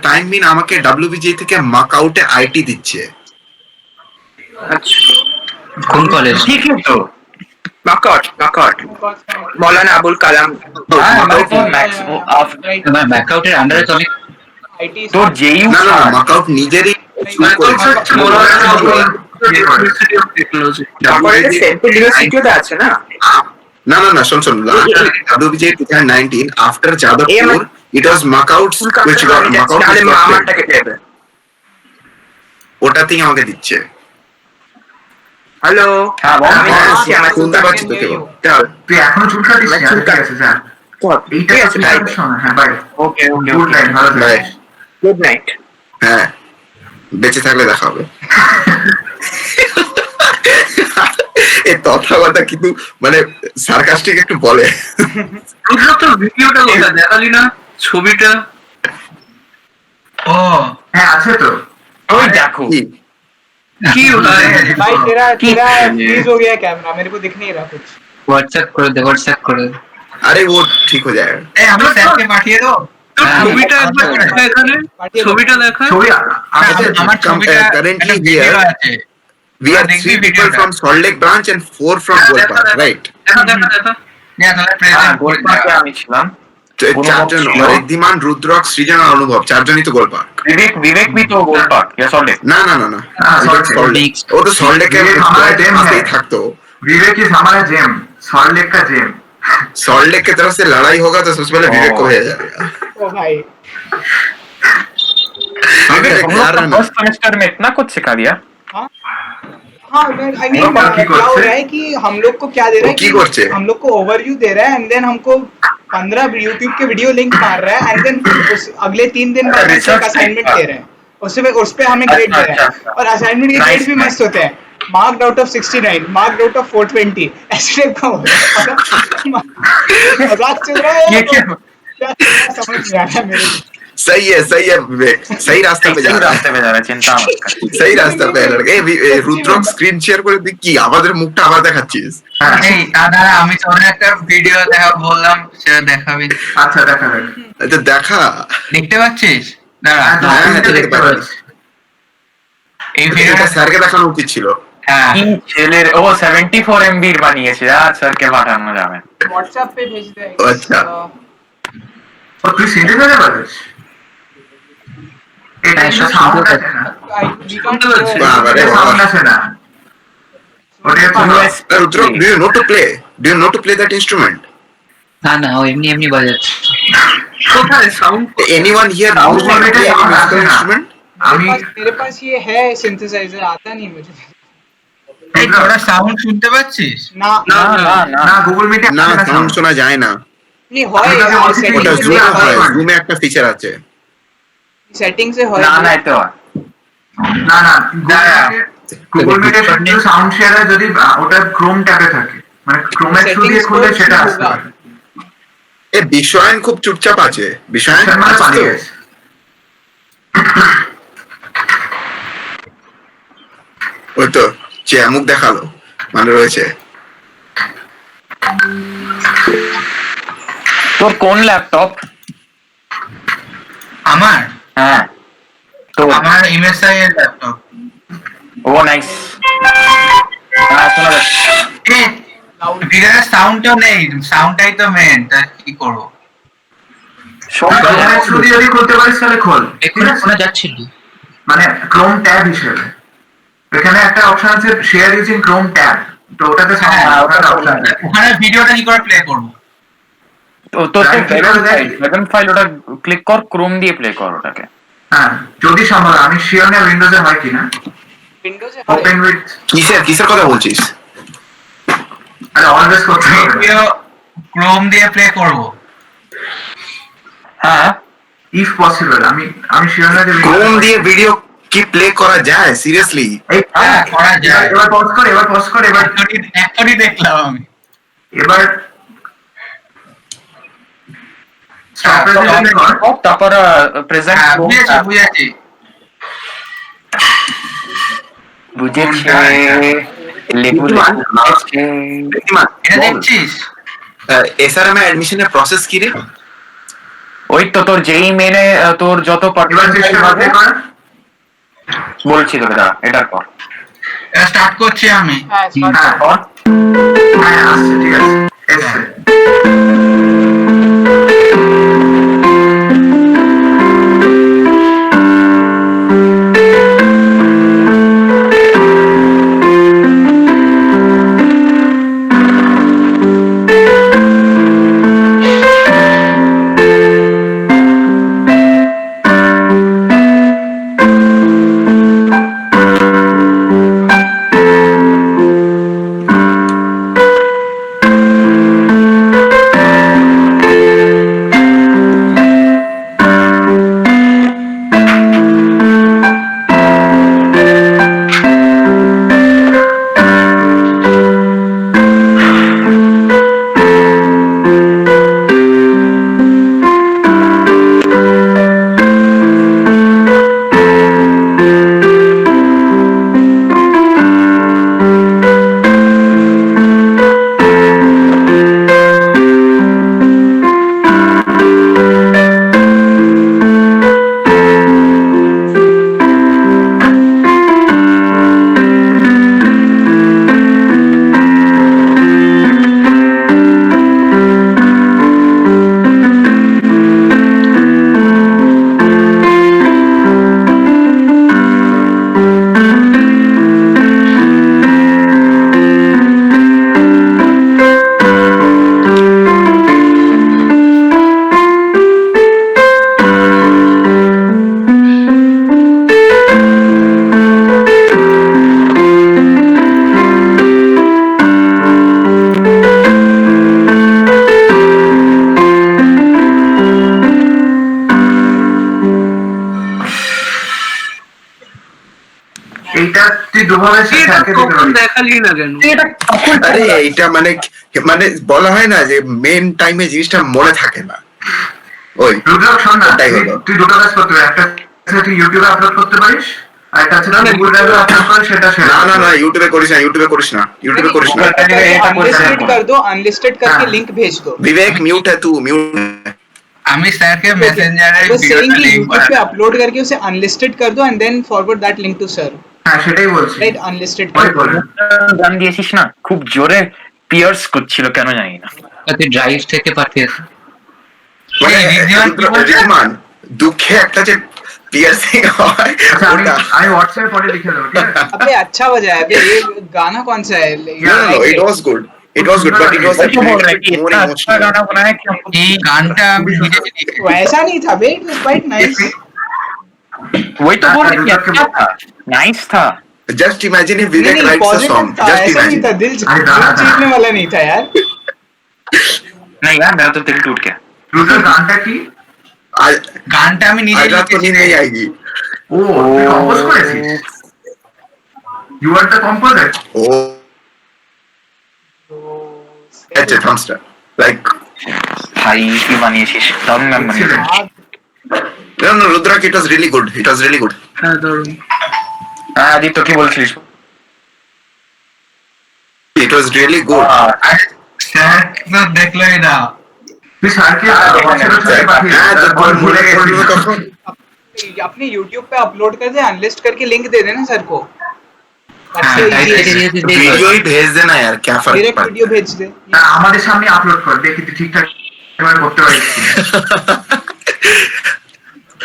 টাইম বিন আমাকে WBJ থেকে মাকআউটে আইটি দিচ্ছে আচ্ছা কোন কলেজ? ঠিকই তো। মাকআউট মৌলানা আবুল কালাম। হ্যাঁ, মানে তোর ম্যাক্স তোমার ব্যাকআউটের আন্ডারে তো অনেক তোর জেইউ না না মাকআউট নিজেরই শুরু করেছে Maulana Abul university of technology. তারপরে সেন্ট্রাল ইউনিভার্সিটিতে আছে না? না শোন WBJ 2019 after Jadavpur It was Makouts which got Makouts তাহলে which got failed. আমারটা কেটে যাবে। ওটাতেই আমাকে দিচ্ছে। হ্যালো, হ্যাঁ, বল। আমি আসছি, আমার শুনতে চুল পাচ্ছি তোকে। তুই এখনো চুল কাটিস না? চুল ঠিক আছে, যা। এইটা ঠিক তো আছে, তুই bye. কাটিস না। হ্যাঁ, bye. Okay okay good night, ভালো Bye. থাকিস। Good night. হ্যাঁ, বেঁচে থাকলে দেখা হবে। এই তথাগতা কিন্তু মানে সার্কাস্টিক একটু বলে। ভিডিওটা কোথায় দেখালি না? ছবিটা ও হ্যাঁ, আছে তো। ওই দেখো কি? কি ওটা भाई तेरा ठीक तेरा है। फ्रीज हो गया कैमरा, मेरे को दिख नहीं रहा कुछ। হোয়াটসঅ্যাপ করে দে, হোয়াটসঅ্যাপ করে দে। আরে ও ঠিক হয়ে যায়। এই আমি স্যারকে পাঠিয়ে দাও। ছবিটা একবার দেখা এখানে, ছবিটা দেখা। ছবি আমার ছবিটা currently একটা here ভিডিও আছে। we are দেখবি 3 people ভিডিওটা। from Salt Lake branch and 4 from Golpark, right? দেখা দেখা দেখা। না তাহলে হ্যাঁ প্রেজেন্ট গোলপাকে আমি ছিলাম। অনুভব চারজন ছিল। ঋদ্ধিমান, রুদ্রক, সৃজন আর অনুভব, চারজনই তো গোলপার্ক। विवेक भी तो गोलपाक या सॉल्ट না না না না, Salt Lake। Salt Lake। ও তো সল্ট লেকের Vivek हमारा जेम है। পাশেই থাকতো। विवेक इज हमारा जेम, सॉल्ट लेक का जेम। सॉल्ट लेक की तरफ से लड़ाई होगा तो सबसे पहले विवेक को भेजा जाएगा। ओ भाई विवेक हम लोग यार का ना। फर्स्ट सेमेस्टर में इतना कुछ सिखा दिया। हाँ आई मीन और बाकी क्या हो कोर्स रहा है कि हम लोग को क्या दे रहा है वो की कोर्स है? हम लोग को ओवरव्यू दे रहा है एंड देन हमको 15 यूट्यूब के वीडियो लिंक मार रहा है एंड देन अगले 3 दिन बाद Research असाइनमेंट type दे रहे हैं, उस पे हमें ग्रेड दे रहे हैं अच्छा। और असाइनमेंट के Nice, ग्रेड भी nice। मस्त होते हैं, marked out of 69, marked out of 420, ऐसे टाइप का हो रहा है। मजाक चल रहा है ये या क्या क्या समझ नहीं आ रहा है मेरे को। सही है विवेक, सही रास्ते पे जा सही रहा है। रास्ते पे जा रहा है, चिंता मत कर। सही रास्ता पे लड़का। এই রুদ্রক স্ক্রিন শেয়ার করে দিই কি আমাদের মুখটা আবার দেখাচ্ছিস? এই দাদা আমি তোর একটা ভিডিও দেখা বললাম, সেটা দেখাবি। अच्छा देखा देख। এটা দেখা। দেখতে পাচ্ছিস? দাঁড়া हाँ, হ্যাঁ, तो দেখতে देखते পাচ্ছি। এই এটা ভিডিওটা স্যারকে দেখানো উচিত ছিল। হ্যাঁ কি ছেলের ও 74 MB বানিয়েছে, আর স্যারকে পাঠানো যাবে। व्हाट्सएप पे भेज दे। अच्छा। और तू सीधे जाने वाले? এটা হ্যাঁ, সব সব সাউন্ড শুনতে আছে না। শুনতে পাচ্ছি। বাবা রে এটা বাবা। সাউন্ড আছে না। ওটা US রুদ্রক, do you know to play? Do you know to play that instrument? না না ও এমনি এমনি বাজাচ্ছে। কোথায় sound? Anyone here knows how to play any musical instrument? मेरे पास ये है सिंथेसाइजर, आता नहीं मुझे। এই তোরা সাউন্ড শুনতে পাচ্ছিস? ना না না না না গুগল মিটে না, সাউন্ড শোনা যায় না। नहीं হয় আমি বলছি কি, ওটা Settings জুমে এ হয়, হয়। জুমে একটা ফিচার আছে। सेटिंग से হয় না না এটা না না গুগল মিটে শুধু সাউন্ড শেয়ার হয় যদি ওটা ক্রোম ট্যাবে থাকে, মানে ক্রোমের থ্রু দিয়ে খুললে সেটা আসতে পারে। এ বিশ্বয়ান খুব চুপচাপ আছে। বিশ্বয়ান মানে আছিস তো? পালিয়ে গেছে। ওই তো মুখ দেখালো, মানে রয়েছে। তোর কোন ল্যাপটপ? আমার হ্যাঁ তো আমার এমএসআই এর ল্যাপটপ। ও নাইস। হ্যাঁ শোনা যাচ্ছে। এই ভিডিওর সাউন্ডটাও নেই, সাউন্ডটাই তো মেন, তা কি করব? ক্রোমের থ্রু দিয়ে যদি খুলতে পারিস তাহলে খোল। এক্ষুনি শোনা যাচ্ছিল। মানে ক্রোম ট্যাব হিসেবে এখানে একটা অপশন আছে শেয়ার ইউজিং ক্রোম ট্যাব, তো ওটাতে হ্যাঁ, ওটা অপশন আছে। ওখানে ভিডিওটা কি করে প্লে করব? তো Right, ড্রাগন ফাইল ওটা ক্লিক কর, ক্রোম দিয়ে প্লে কর ওটাকে। হ্যাঁ যদি সম্ভব, আমি শিওর না উইন্ডোজে হয় কিনা। विंडोज है ওপেন উইথ কিসের কথা বলছিস? আরে অলওয়েজ করতে হবে। ভিডিও ক্রোম দিয়ে প্লে করব। হ্যাঁ ইফ পসিবল, আমি শিওর না যে ক্রোম দিয়ে ভিডিও কি প্লে করা যায় সিরিয়াসলি? হ্যাঁ করা যায়। এবার পজ কর, এবার এক্ষুনি দেখলাম আমি। এবার স্টপ প্রেজেন্টেশন কর। তারপর প্রেজেন্ট হ্যাঁ বুঝেছি বুঝেছি। বুঝেছে লেবু ঋদ্ধিমান, এটা দেখছিস? এসআরএম এর অ্যাডমিশনের প্রসেস কি রে? ওই তো তোর যেই মেনে তোর যত এবার পার্সেন্টেজ চেষ্টা হবে করতে কর। বলছি তোকে, দাঁড়া এটার পর এটা স্টার্ট করছি আমি। हाँ स्मार्ट হ্যাঁ পর হ্যাঁ আসছে, ঠিক আছে এসছে। তুই দুভাবে স্যারকে দিতে পারিস। দেখালি না কেন? এটা কখন আরে এটা মানে মানে বলা হয় না যে মেন টাইমে জিনিসটা মনে থাকে না। ওই রুদ্রক শোন না, ওটাই হলো। তুই দুটো কাজ করতে পারিস, একটা হচ্ছে তুই ইউটিউবে আপলোড করতে পারিস, আর একটা হচ্ছে তুই গুগল ড্রাইভে আপলোড করিস, সেটা শেয়ার না না না ইউটিউবে করিস না, ইউটিউবে করিস না, ইউটিউবে করিস না। अनलिस्टेड कर दो, अनलिस्टेड करके लिंक भेज दो। विवेक म्यूट है तू, म्यूट। আমি স্যারকে মেসেঞ্জারে वो सेइंग ভিডিওটা कि লিংক यूट्यूब पे अपलोड करके उसे अनलिस्टेड कर दो and then forward that link to sir. হ্যাঁ সেটাই বলছি। राइट, अनलिस्टेड ওই कर করে। গান দিয়েছিস না, খুব জোরে পিয়ার্স করছিল কেন জানি না। তুই ড্রাইভ থেকে পাঠিয়েছে। মানে রিজওয়ান কি বলছে? রিজওয়ান দুঃখে একটা যে পিয়ার্সিং হয় আচ্ছা আমি ওটা। আমি হোয়াটসঅ্যাপে পরে লিখে দেবো, ঠিক আছে? अबे अच्छा बजाया। अबे ये गाना कौन सा है? No, no, it was good. It was good, but it was a वही तो बोल रहे हैं कि little more इतना अच्छा emotional. गाना बनाया कि हमको এই গানটা আমি নিজে লিখে वैसा नहीं था बे, इट वाज क्वाइट नाइस। वही तो बोल रहे हैं कि अच्छा था, नाइस था। Just imagine if नहीं Vivek नहीं, writes a पॉजिटिव song. था, Just ऐसा नहीं imagine. था, दिल अरे दादा, जीतने वाला नहीं था यार। नहीं यार मेरा तो दिल टूट गया। রুদ্রক গানটা কি? आज গানটা আমি নিজে आज रात को লিখেছি। नींद नहीं आएगी. ও তুই কম্পোজ করেছিস? You are the composer? Oh, that's a thumbs up. Like, भाई की বানিয়েছিস, দারুণ গান বানিয়েছিস। no, no, Rudrak, it was really good. It was really good. হ্যাঁ ধরুন। হ্যাঁ আদিত্য কি বলছিস? It was really good. আর স্যার তো দেখলোই না। তুই স্যারকে হোয়াটসঅ্যাপে পাঠিয়ে হ্যাঁ, দে, যখন ভুলে মনে পড়লো গেছিস। তখন अपने YouTube पे अपलोड कर दे, अनलिस्ट करके लिंक दे देना सर को। हाँ, सबसे टाइप इजी करके है, दिए थे, वीडियो ही भेज देना यार, क्या फर्क डायरेक्ट पड़ता वीडियो भेज दे। না, আমাদের সামনে আপলোড কর, দেখি তুই ঠিকঠাক এবার করতে পারিস কিনা।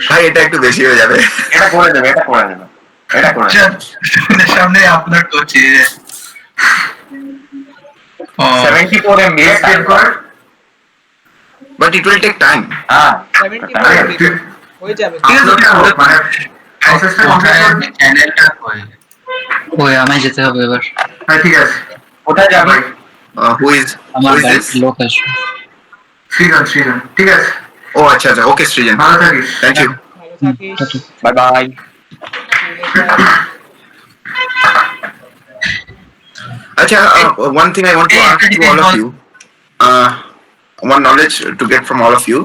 ভাই এটা একটু বেশি হয়ে যাবে। এটা করে দেবে, এটা করে দেবে, এটা করে দেবে। সামনে আপলোড করছি যে 74 MB Yes, save কর। But it will take time. হ্যাঁ 70 আরে MB তুই हो जाবে। আপলোডটা হোক, মানে প্রসেসটা কমপ্লিট কর। চ্যানেলটা কই? ওই আমায় যেতে হবে এবার, হ্যাঁ ঠিক আছে। কোথায় যাবে? Who is আমার this? বাড়িতে লোক আসবে। সৃজন সৃজন, ঠিক আছে, ও আচ্ছা আচ্ছা, ওকে সৃজন, ভালো থাকিস। Thank you. ভালো থাকিস। Bye bye. Acha, one thing I want to ask to all of you, one knowledge to get from all of you,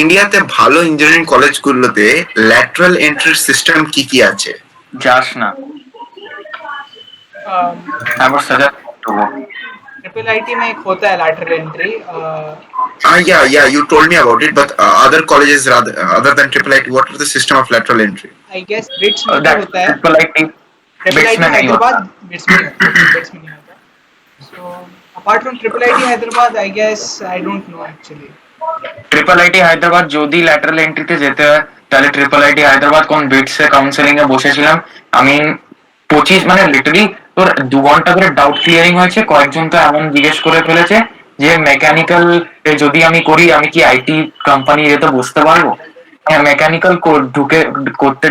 ইন্ডিয়াতে ভালো ইঞ্জিনিয়ারিং কলেজগুলোতে ল্যাটারাল এন্ট্রি সিস্টেম কি কি আছে? যাস না, আমার সাজা তো ट्रिपल आईटी में एक होता है lateral entry. Yeah, you told me about it, but other colleges other than triple IT, what is the system of lateral entry? I guess BITS में दैट होता है। Triple IT triple BITS IT में नहीं होता। Hyderabad BITS में नहीं होता। So apart from triple IT Hyderabad I guess I don't know actually. Triple IT Hyderabad যদি ল্যাটারাল এন্ট্রিতে যেতে হয় তাহলে ট্রিপল আইটি হায়দ্রাবাদ কোন বিটসে কাউন্সেলিং এ বসেছিলাম আমি 25 মানে লিটারালি তোর 2 ঘন্টা ধরে ডাউট ক্লিয়ারিং হয়েছে। কয়েকজন তো এমন জিজ্ঞেস করে ফেলেছে যে মেকানিক্যাল যদি আমি করি আমি কি আইটি কোম্পানি যেতে বুঝতে পারবো? হ্যাঁ মেকানিক্যাল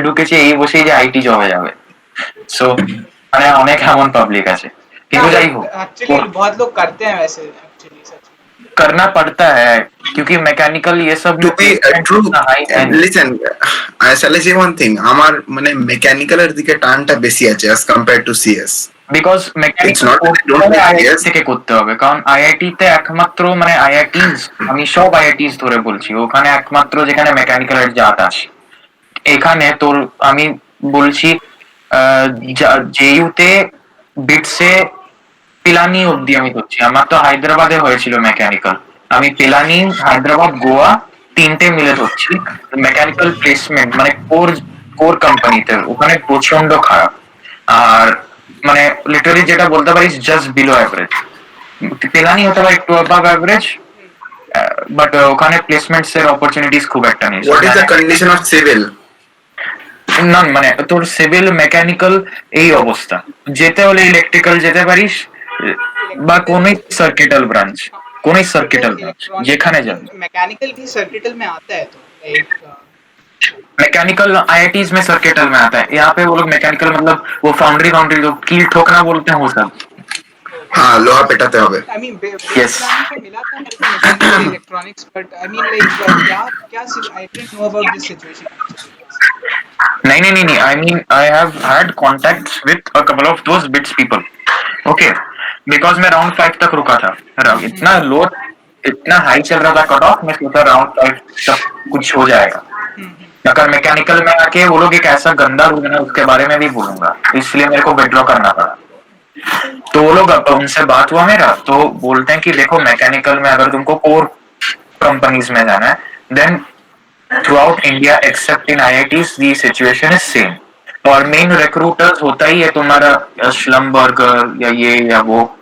ঢুকেছে এই বসেই যে আইটি জবে যাবে। সো মানে অনেক এমন পাবলিক আছে, কিন্তু যাই হোক एक्चुअली बहुत लोग करते हैं वैसे एक्चुअली सच में। करना पड़ता है क्योंकि मैकेनिकल ये सब To be true, हाई है listen, I shall say one thing, আমার মানে মেকানিক্যালের দিকে টানটা বেশি আছে as compared to CS. Because It's mechanical not that I don't like IIT CS. থেকে করতে হবে, কারণ আইআইটি তে একমাত্র মানে আইআইটিস আমি সব আইআইটিস ধরে বলছি ওখানে একমাত্র যেখানে মেকানিক্যালের জাত আসে। এখানে তোর আমি বলছি জেইউতে বিটসে পিলানি অব্দি আমি করছি। আমার তো হায়দ্রাবাদে হয়েছিল মেকানিক্যাল, আমি পিলানি হায়দ্রাবাদ গোয়া তিনটে মিলে ধরছি। মেকানিক্যাল প্লেসমেন্ট মানে কোর কোম্পানিতে ওখানে প্রচন্ড খারাপ, আর মানে লিটারালি যেটা বলতে পারিস জাস্ট বিলো অ্যাভারেজ। পিলানি হতে পারে একটু অ্যাবাভ অ্যাভারেজ, বাট ওখানে প্লেসমেন্টস এর অপরচুনিটিস খুব একটা নেই। What is the condition of civil? না মানে তোর সিভিল মেকানিক্যাল এই অবস্থা, যেতে হলে ইলেকট্রিক্যাল যেতে পারিস বা কোন সার্কিটাল ব্রাঞ্চ যেখানে যাবে। मैकेनिकल भी सर्किटल में आता है तो एक मैकेनिकल आईआईटीज में सर्किटल में आता है, यहाँ पे वो लोग मैकेनिकल मतलब वो फाउंड्री जो कील ठोकना बोलते हैं वो सब। হ্যাঁ লোহা পেটাতে হবে। I mean Yes. मिला था मेरे को mechanical electronics but I mean like क्या क्या I didn't know about this situation. नहीं, I mean I have had contacts with a couple of those bits people. Okay, because मैं राउंड 5 तक रुका था, इतना लो, इतना हाई चल रहा था कट ऑफ, मैं सोचा राउंड 5 तक कुछ हो जाएगा। अगर मैकेनिकल में आके वो लोग एक ऐसा गंदा रूल है ना, उसके बारे में भी बोलूंगा, इसलिए मेरे को विड्रॉ करना पड़ा। तो वो लोग, उनसे बात हुआ मेरा, तो बोलते हैं कि देखो मैकेनिकल में अगर तुमको कोर कंपनीज में जाना है, then throughout India except in IITs the situation is same, और मेन रिक्रूटर्स होता ही है तुम्हारा श्लमबर्गर या ये या वो,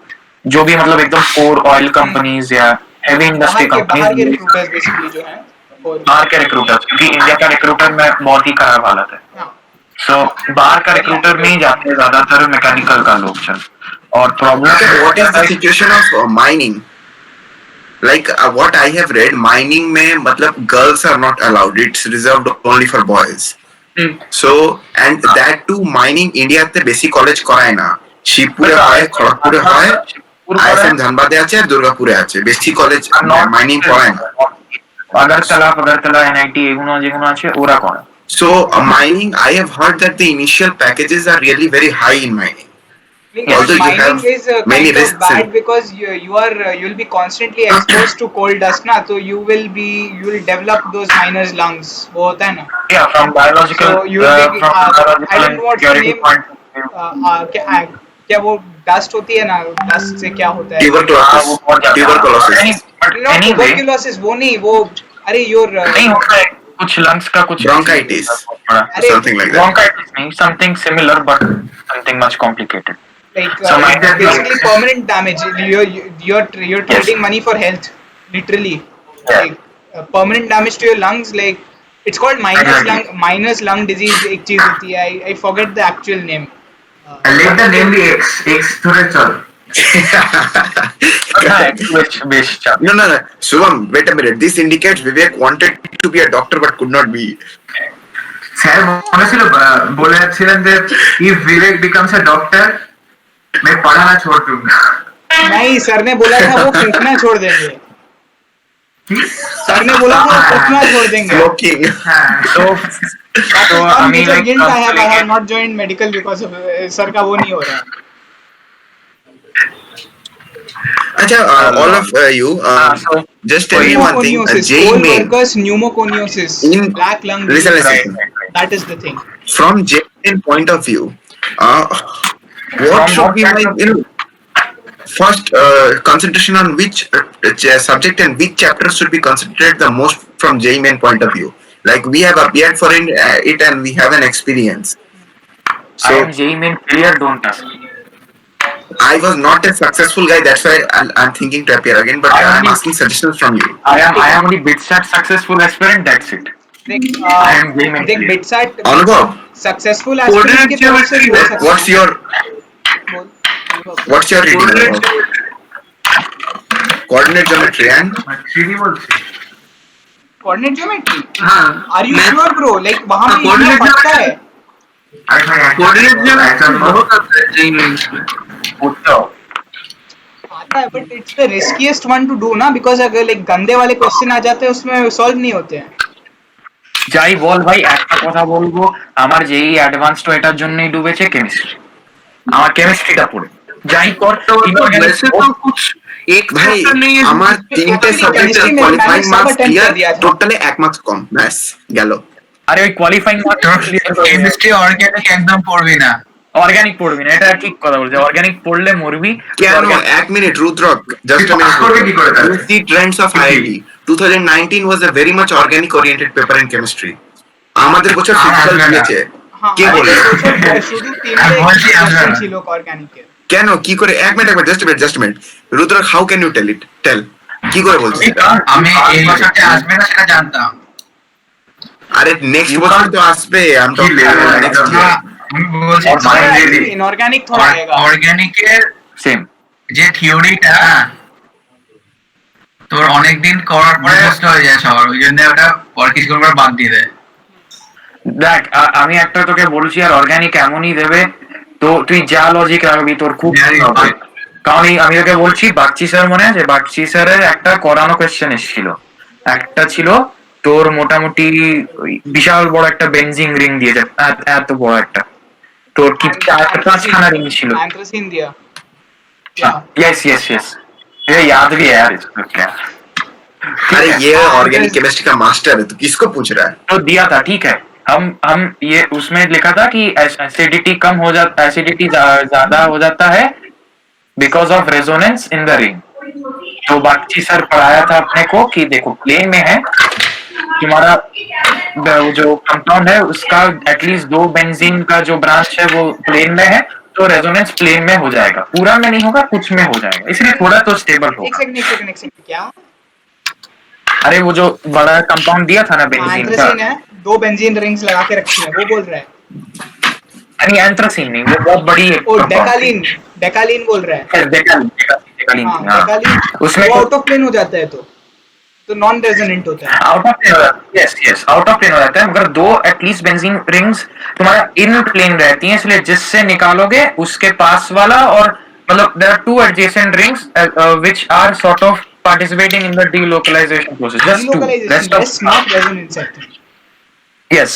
जो भी मतलब एकदम कोर ऑयल कंपनीज या हेवी इंडस्ट्री बाहर के कंपनीज, रिक्रूटर्स बेसिकली जो हैं और बाहर के रिक्रूटर्स, क्योंकि इंडिया का रिक्रूटर में बहुत ही खराब हालत है। हाँ, सो बाहर का रिक्रूटर में ही जाते हैं ज्यादातर मैकेनिकल का लोग चल, और Okay, problem what is the situation of mining? Like what I have read, mining में मतलब girls are not allowed. It's reserved only for boys. So and that too mining India তে বেশি কলেজ করায় না। শিবপুরে হয়, খড়গপুরে হয়, ISM ধানবাদে আছে আর দুর্গাপুরে আছে। বেশি কলেজ মাইনিং করায় না। আগরতলা NIT এগুলো যেগুলো আছে ওরা করে। So mining, I have heard that the initial packages are really very high in mining. Although you mining have is many kind of risks bad in- because you'll be constantly exposed to coal dust na, so you will develop those miners lungs, वो होता है ना। Yeah, from biological, So you will be, from biological I don't know what's the security name, point of view. क्या वो dust होती है ना, dust से क्या होता है? Tuberculosis. But No, anyway, tuberculosis वो नहीं, वो अरे नहीं होता है, कुछ lungs का कुछ Bronchitis. अरे Something like that. bronchitis नहीं, something similar but something much complicated. like So my- basically permanent damage. You're trading money for health, literally. Yeah. Like permanent damage to your lungs. Like it's called minus lung disease. एक चीज होती है. I forget the actual name. Let the name be X ধরে চল। Best No. Shubham, wait a minute. This indicates Vivek wanted to be a doctor but could not be. Sir বলেছিল বলে যাচ্ছিলেন যে if Vivek becomes a doctor मैं पढ़ाना छोड़ दूंगा। नहीं, सर ने बोला था वो फूकना छोड़ देंगे। सर ने बोला था वो फूकना छोड़ देंगे। Smoking. So I mean, like, I have not joined medical because of sir का वो नहीं हो रहा है। Acha, all of you, so just tell me one thing. Pneumoconiosis, J coal main, workers pneumoconiosis, In- black lung listen, disease. listen. That is the thing. from J main point of view, what From should what be my kind of- first concentration on which subject and which chapter should be concentrated the most from J main point of view? Like we have appeared for it and we have an experience. I So am JEE main clear, don't ask me. I was not a successful guy. That's why I'm thinking to appear again. But I I'm only- asking suggestions from you. I am only BitSat successful aspirant, that's it. देख I am JEE main देख clear. BITSAT Anubhav, successful aspirant की तरफ से भी हो सकता है। what's your बोल। what's your reading? Anubhav? Coordinate geometry and three D বলছি। कोऑर्डिनेट ज्योमेट्री हाँ are you sure bro? Like वहां पे coordinate इतना पता है। अरे भाई कोऑर्डिनेट जो बहुत आता है जेई मेंस में। आता है but it's the riskiest one two do ना, बिकॉज अगर लाइक गंदे वाले क्वेश्चन आ जाते हैं उसमें सॉल्व नहीं होते हैं। যাই বল ভাই, একটা কথা বলবো, আমার যেই অ্যাডভান্স তো এটার জন্যই ডুবেছে কেমিস্ট্রি, আমার কেমিস্ট্রিটা পড়ে যাই কর वैसे तो कुछ एक भाई chapter नहीं है আমার তিনটে সাবজেক্ট chemistry में কোয়ালিফাইং मैंने सब মার্কস attempt ক্লিয়ার, कर दिया था। টোটালি 1 মার্কস কম, ব্যাস গেল। আরে ওই কোয়ালিফাইং কেমিস্ট্রি অর্গানিক একদম পড়বি না। অর্গানিক পড়বি না, এটা ঠিক কথা বলছে, অর্গানিক পড়লে মরবি। কেন? 1 মিনিট রুদ্রক, জাস্ট আ মিনিট। করবে কি করে তাহলে? You see trends of IIT 2019 was a very much organic oriented paper in chemistry. আমাদের বছর ফিজিক্যাল দিয়েছে, हाँ, কে বলে? শুধু বলছি আমরা। তিনটে ছিল অর্গানিকের। কেন কি করে? 1 মিনিট, just minute Rudrak, how can you tell কি করে বলছিস এটা? আমি এই বছরটা আসবে না সেটা জানতাম। আরে নেক্সট বছর তো আসবে, I am talking about next year. আমি বলছি ইনঅর্গানিক थोड़ा आएगा। অর্গানিকের সেম যে থিওরিটা তোর অনেকদিন করার পরে নষ্ট হয়ে যায় সবার, ওই জন্য ওটা পর কিছু করে বাদ দিয়ে দেয়। দেখ আমি একটা তোকে বলছি, আর অর্গানিক এমনই দেবে তো তুই যা লজিক রাখবি তোর খুব ভালো হবে। কারণ আমি তোকে বলছি, বাগচি স্যার মনে আছে, বাগচি স্যারের একটা করানো কোয়েশ্চেন এসেছিল, একটা ছিল তোর মোটামুটি ওই বিশাল বড় একটা বেনজিন রিং দিয়ে যাবে, এত বড় একটা, তোর কি 4-5 রিং ছিল। एंथ्रासिन दिया क्या यस यस यस, ये याद भी है यार इसको क्या। अरे ये ऑर्गेनिक केमिस्ट्री का मास्टर है, तो किसको पूछ रहा है? तो दिया था, ठीक है। हम ये उसमें लिखा था कि एसिडिटी कम हो जाता, एसिडिटी ज्यादा हो जाता है because of resonance in the ring. तो बाकी सर पढ़ाया था अपने को कि देखो प्लेन में है तुम्हारा जो कंपाउंड है उसका एटलीस्ट 2 बेंजीन का जो ब्रांच है वो प्लेन में है, तो रेजोनेंस प्लेन में हो जाएगा, पूरा में नहीं होगा, कुछ में हो जाएगा, इसलिए थोड़ा तो स्टेबल एक होगा। सेकंड क्या अरे वो जो बड़ा कंपाउंड दिया था ना बेंजीन का, एंथ्रासिन है, 2 बेंजीन रिंग्स लगा के रखी है, वो बोल रहा है। नहीं एंथ्रासिन नहीं, वो बहुत बड़ी है। ओ डेकालीन बोल रहा है। डेकालीन हाँ, डेकालीन उसमें आउट ऑफ प्लेन हो जाता है तो नॉन रेजोनेंट होता है। आउट ऑफ प्लेन हो जाता है, yes yes out of plane हो जाता है, मगर 2 एटलीस्ट बेंजीन रिंग्स तुम्हारा इन प्लेन रहती हैं, इसलिए जिससे निकालोगे उसके पास वाला, और मतलब there are 2 adjacent rings which are sort of participating in the delocalization process, just 2, rest of not resonance I think. yes।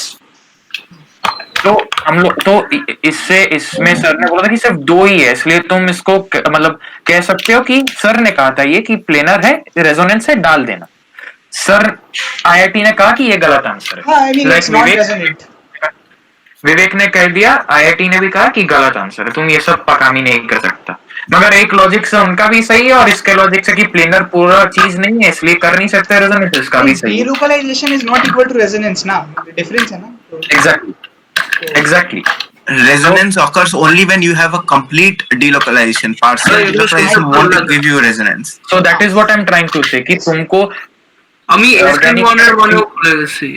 तो हम लोग तो इसमें सर ने बोला था कि सिर्फ 2 ही है, इसलिए तुम इसको मतलब कह सकते हो कि सर ने कहा था ये कि प्लेनर है, रेजोनेंस से डाल देना। सर आईआईटी ने कहा कि ये गलत आंसर है। हाँ, I mean, Like it's not resonant। विवेक ने कह दिया, आईआईटी ने भी कहा कि गलत आंसर है, तुम ये सब पकामी नहीं कर सकता, मगर एक लॉजिक से उनका भी सही है और इसके लॉजिक से कि प्लेनर पूरा चीज नहीं है इसलिए कर नहीं सकते रेजोनेंस, इसका भी सही है। Delocalization is not equal to resonance ना, डिफरेंस है ना। Exactly Resonance occurs only when you have a complete delocalization. Partial delocalization won't give you resonance. so that is what I'm trying to say कि तुमको আমি ST ওয়ানের বলেও বলে গেছি।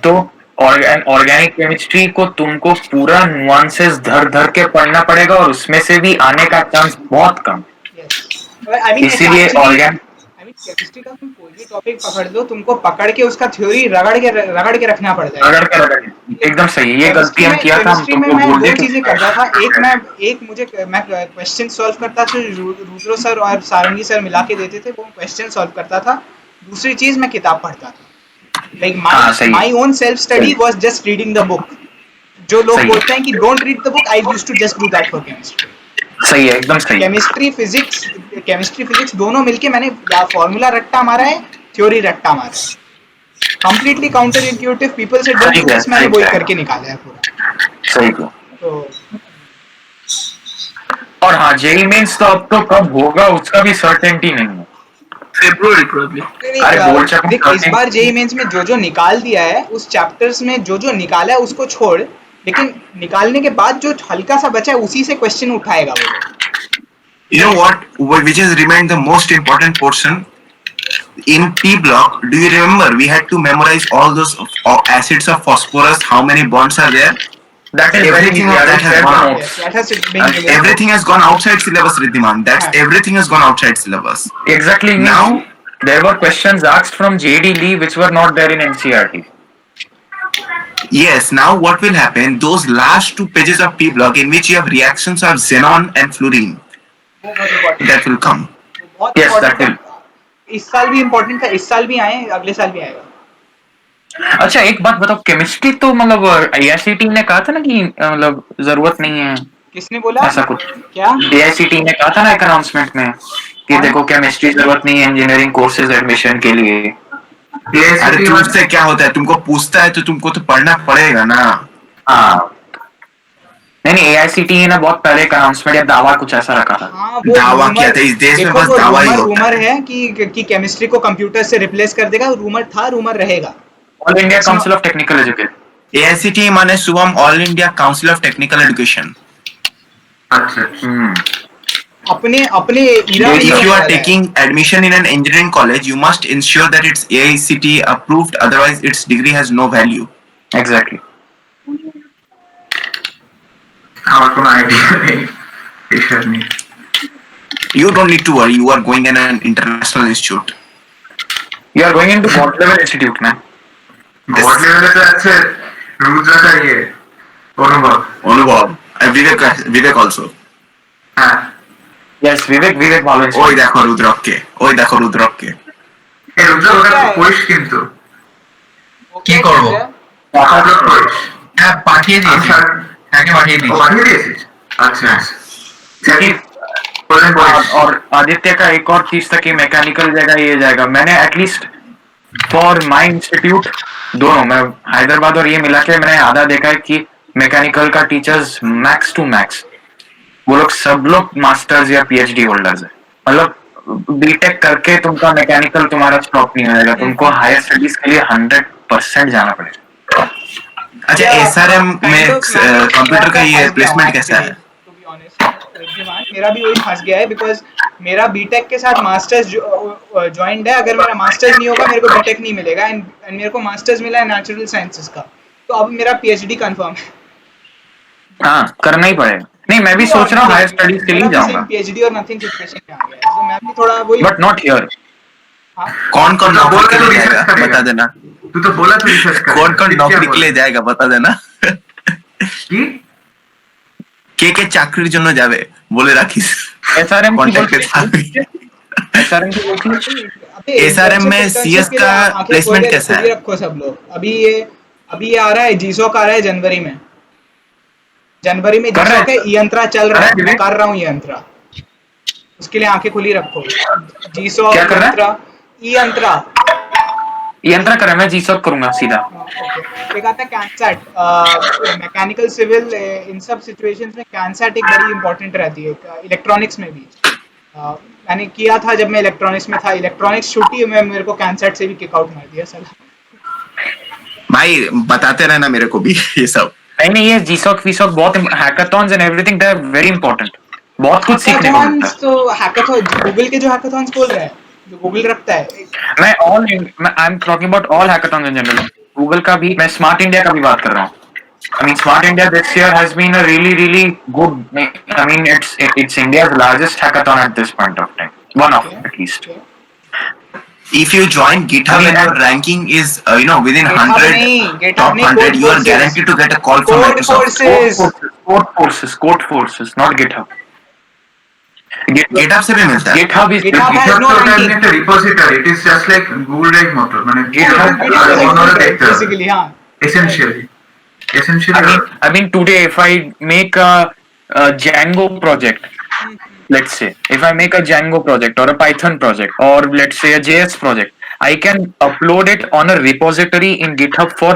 तो ऑर्गेनिक केमिस्ट्री को तुमको पूरा नुआंसेस धर के पढ़ना पड़ेगा और उसमें से भी आने का चांस बहुत कम, इसीलिए ऑर्गेनिक केमिस्ट्री का तुम कोई भी टॉपिक पकड़ लो, तुमको पकड़ के उसका थ्योरी रगड़ के रखना पड़ जाएगा। रगड़ एकदम सही है, ये गलती हम किया था, हम केमिस्ट्री में तुमको मैं बोल 2 दिया चीजें करता था, मैं क्वेश्चन सॉल्व करता था, रुद्रो सर और सारंगी सर मिला के देते थे, वो क्वेश्चन सॉल्व करता था। दूसरी चीज मैं किताब पढ़ता था, like my own self study was just reading the book. जो लोग बोलते हैं कि don't read the book, I used to just do that for chemistry. सही है, एकदम सही। केमिस्ट्री फिजिक्स दोनों मिलके मैंने या फॉर्मूला रट्टा मारा है, थ्योरी रट्टा मारा है। कंप्लीटली काउंटर इंट्यूटिव पीपल से डोंट डू दिस, मैंने वही करके निकाला है पूरा। सही है। तो और हाँ जेई मेंस तो अब तो कब होगा उसका भी सर्टेनिटी नहीं है, फेब्रुअरी प्रोबेबली। अरे बोल चक देख इस बार जेई मेंस में जो निकाल दिया है उस चैप्टर्स में जो निकाला है उसको छोड़, लेकिन निकालने के बाद जो हल्का सा बचा है उसी से क्वेश्चन उठाएगा वो। You know what? Which has remained the most important portion in P block? Do you remember we had to memorize all those acids of phosphorus? How many bonds are there? That is Everything very that has gone out. Yes, that has been Everything has gone outside syllabus, Riddhiman. That's everything has gone outside syllabus. exactly Now there were questions asked from JD Lee which were not there in NCERT. Yes, now what will happen? Those last 2 pages of P block in which you have reactions of xenon and fluorine, that will come. बहुत Yes, that important था। इस साल भी important था, इस साल भी आए, अगले साल भी आएगा। अच्छा एक बात बताओ, केमिस्ट्री तो मतलब AICTE ने कहा था ना कि मतलब जरूरत नहीं है, किसने बोला ऐसा कुछ क्या? AICTE ने कहा था ना एक अनाउंसमेंट में कि देखो केमिस्ट्री जरूरत नहीं है इंजीनियरिंग कोर्सेज एडमिशन के लिए। अरे तुमसे क्या होता है, तुमको पूछता है तो तुमको तो पढ़ना पड़ेगा ना। हाँ नहीं AICTE ने बहुत पहले एक अनाउंसमेंट या दावा कुछ ऐसा रखा था। हाँ, वो दावा rumor- किया था, इस देश में देखो, बस वो दावा ही होता है। रूमर है कि केमिस्ट्री को कंप्यूटर से रिप्लेस कर देगा, रूमर था, रूमर रहेगा। All India council of technical education, AICTE माने Shubham all India council of technical education. अच्छा अपने इरा में If you are वाला है। taking admission in an engineering college, you must ensure that it's AICTE approved, otherwise its degree has no value. Exactly. আমার কোনো idea নেই এসব নিয়ে। You don't need to worry, you are going in an international institute. You are going into what level institute man? Board লেভেলে তো আছে রুদ্রটা ইয়ে অনুভব। Anubhav, and Vivek also. হ্যাঁ Yes, Vivek ভালো ওই দেখো রুদ্রককে, ওই দেখো রুদ্রককে। এই রুদ্র ওটা করিস কিন্তু वो কি क्या করবো? चीज़ है? আপলোড করিস হ্যাঁ পাঠিয়ে দিয়েছি, তাকে পাঠিয়ে ও দিয়েছি। পাঠিয়ে দিয়েছিস? আচ্ছা আচ্ছা क्योंकि বললেন করিস और आदित्य का एक और चीज था कि मैकेनिकल जगह ये जाएगा। मैंने एटलीस्ट फॉर माई इंस्टीट्यूट दोनों, मैं हैदराबाद और ये मिला के मैंने आधा देखा है कि मैकेनिकल का टीचर्स मैक्स टू मैक्स वो लोग सब लोग मास्टर्स या पीएचडी होल्डर्स है। मतलब बीटेक करके तुमका मैकेनिकल तुम्हारा स्टॉप नहीं हो जाएगा, तुमको हायर स्टडीज के लिए 100% जाना पड़ेगा। अच्छा एसआरएम में कंप्यूटर का ये प्लेसमेंट कैसा है? To be honest, रिद्धिमान, मेरा भी वही फंस गया है बिकॉज मेरा बीटेक के साथ मास्टर्स ज्वाइंड है। अगर मेरा मास्टर्स नहीं होगा मेरे को बीटेक नहीं मिलेगा, एंड मेरे को मास्टर्स मिला है नेचुरल साइंसेस का, तो अब मेरा पीएचडी कंफर्म है। हाँ करना ही पड़ेगा। नहीं मैं भी सोच रहा हूँ हायर स्टडीज के लिए जाऊंगा, पीएचडी और नथिंग सिचुएशन में आ गया है, तो मैं भी थोड़ा वही बट नॉट हियर। कौन कौन बोल नौकरी के के तो लिए research जाएगा करेगा। बता देना। तू तो बोला तो रिसर्च कर कौन कौन नौकरी के लिए जाएगा बता देना। কি কে চাকরির জন্য যাবে বলে রাখিস। एसआरएम की कॉन्टैक्ट बोलती থাকবে। एसआरएम की बोलती अबे SRM में internship CS के लिए का आंखें placement खोले कैसा है? खुली रखो सब लोग। अभी ये आ रहा है, जीसॉक आ रहा है जनवरी में। जनवरी में कर रहा है? जीसॉक है, यंत्रा चल रहा है, कर रहा है मैं कर रहा हूँ यंत्रा। उसके लिए आंखें खुली रखो। जीसॉक क्या कर रहा है? यंत्रा, यंत्रा यंत्र करें, मैं जीसॉक करूंगा सीधा। एक आता है कैनसैट, मैकेनिकल सिविल, इन सब सिचुएशंस में कैनसैट एक बड़ी इंपॉर्टेंट रहती है, इलेक्ट्रॉनिक्स में भी। मैंने किया था जब मैं इलेक्ट्रॉनिक्स में था, इलेक्ट्रॉनिक्स छुट्टी में मेरे को कैनसैट से भी किक आउट मार दिया साला। भाई बताते रहना मेरे को भी ये सब। नहीं ये जीसॉक वीसॉक बहुत hackathons and everything they are very important, बहुत कुछ सीखने को मिलता है। तो हैकाथॉन, गूगल के जो हैकाथॉन्स बोल रहे हैं, जो गूगल रखता है, मैं I am talking about all hackathons in general. Google का भी, मैं स्मार्ट इंडिया का भी बात कर रहा हूँ। I mean, Smart India this year has been a really, really good. I mean, it's India's largest hackathon at this point of time. One of at least. If you join GitHub and your ranking is within 100 top 100, you are guaranteed to get a call from Code Microsoft. Forces, Code Forces, not GitHub. GitHub से भी मिलता है। GitHub is GitHub has no ranking. একটা repository, it is just like Google drive মতো, মানে GitHub অন্যরা দেখতে হবে basically, हाँ. Essentially I mean, today if I make a Django project, let's say, if I make a Django project or a Python project or let's say a JS project, I can upload it on a repository in GitHub for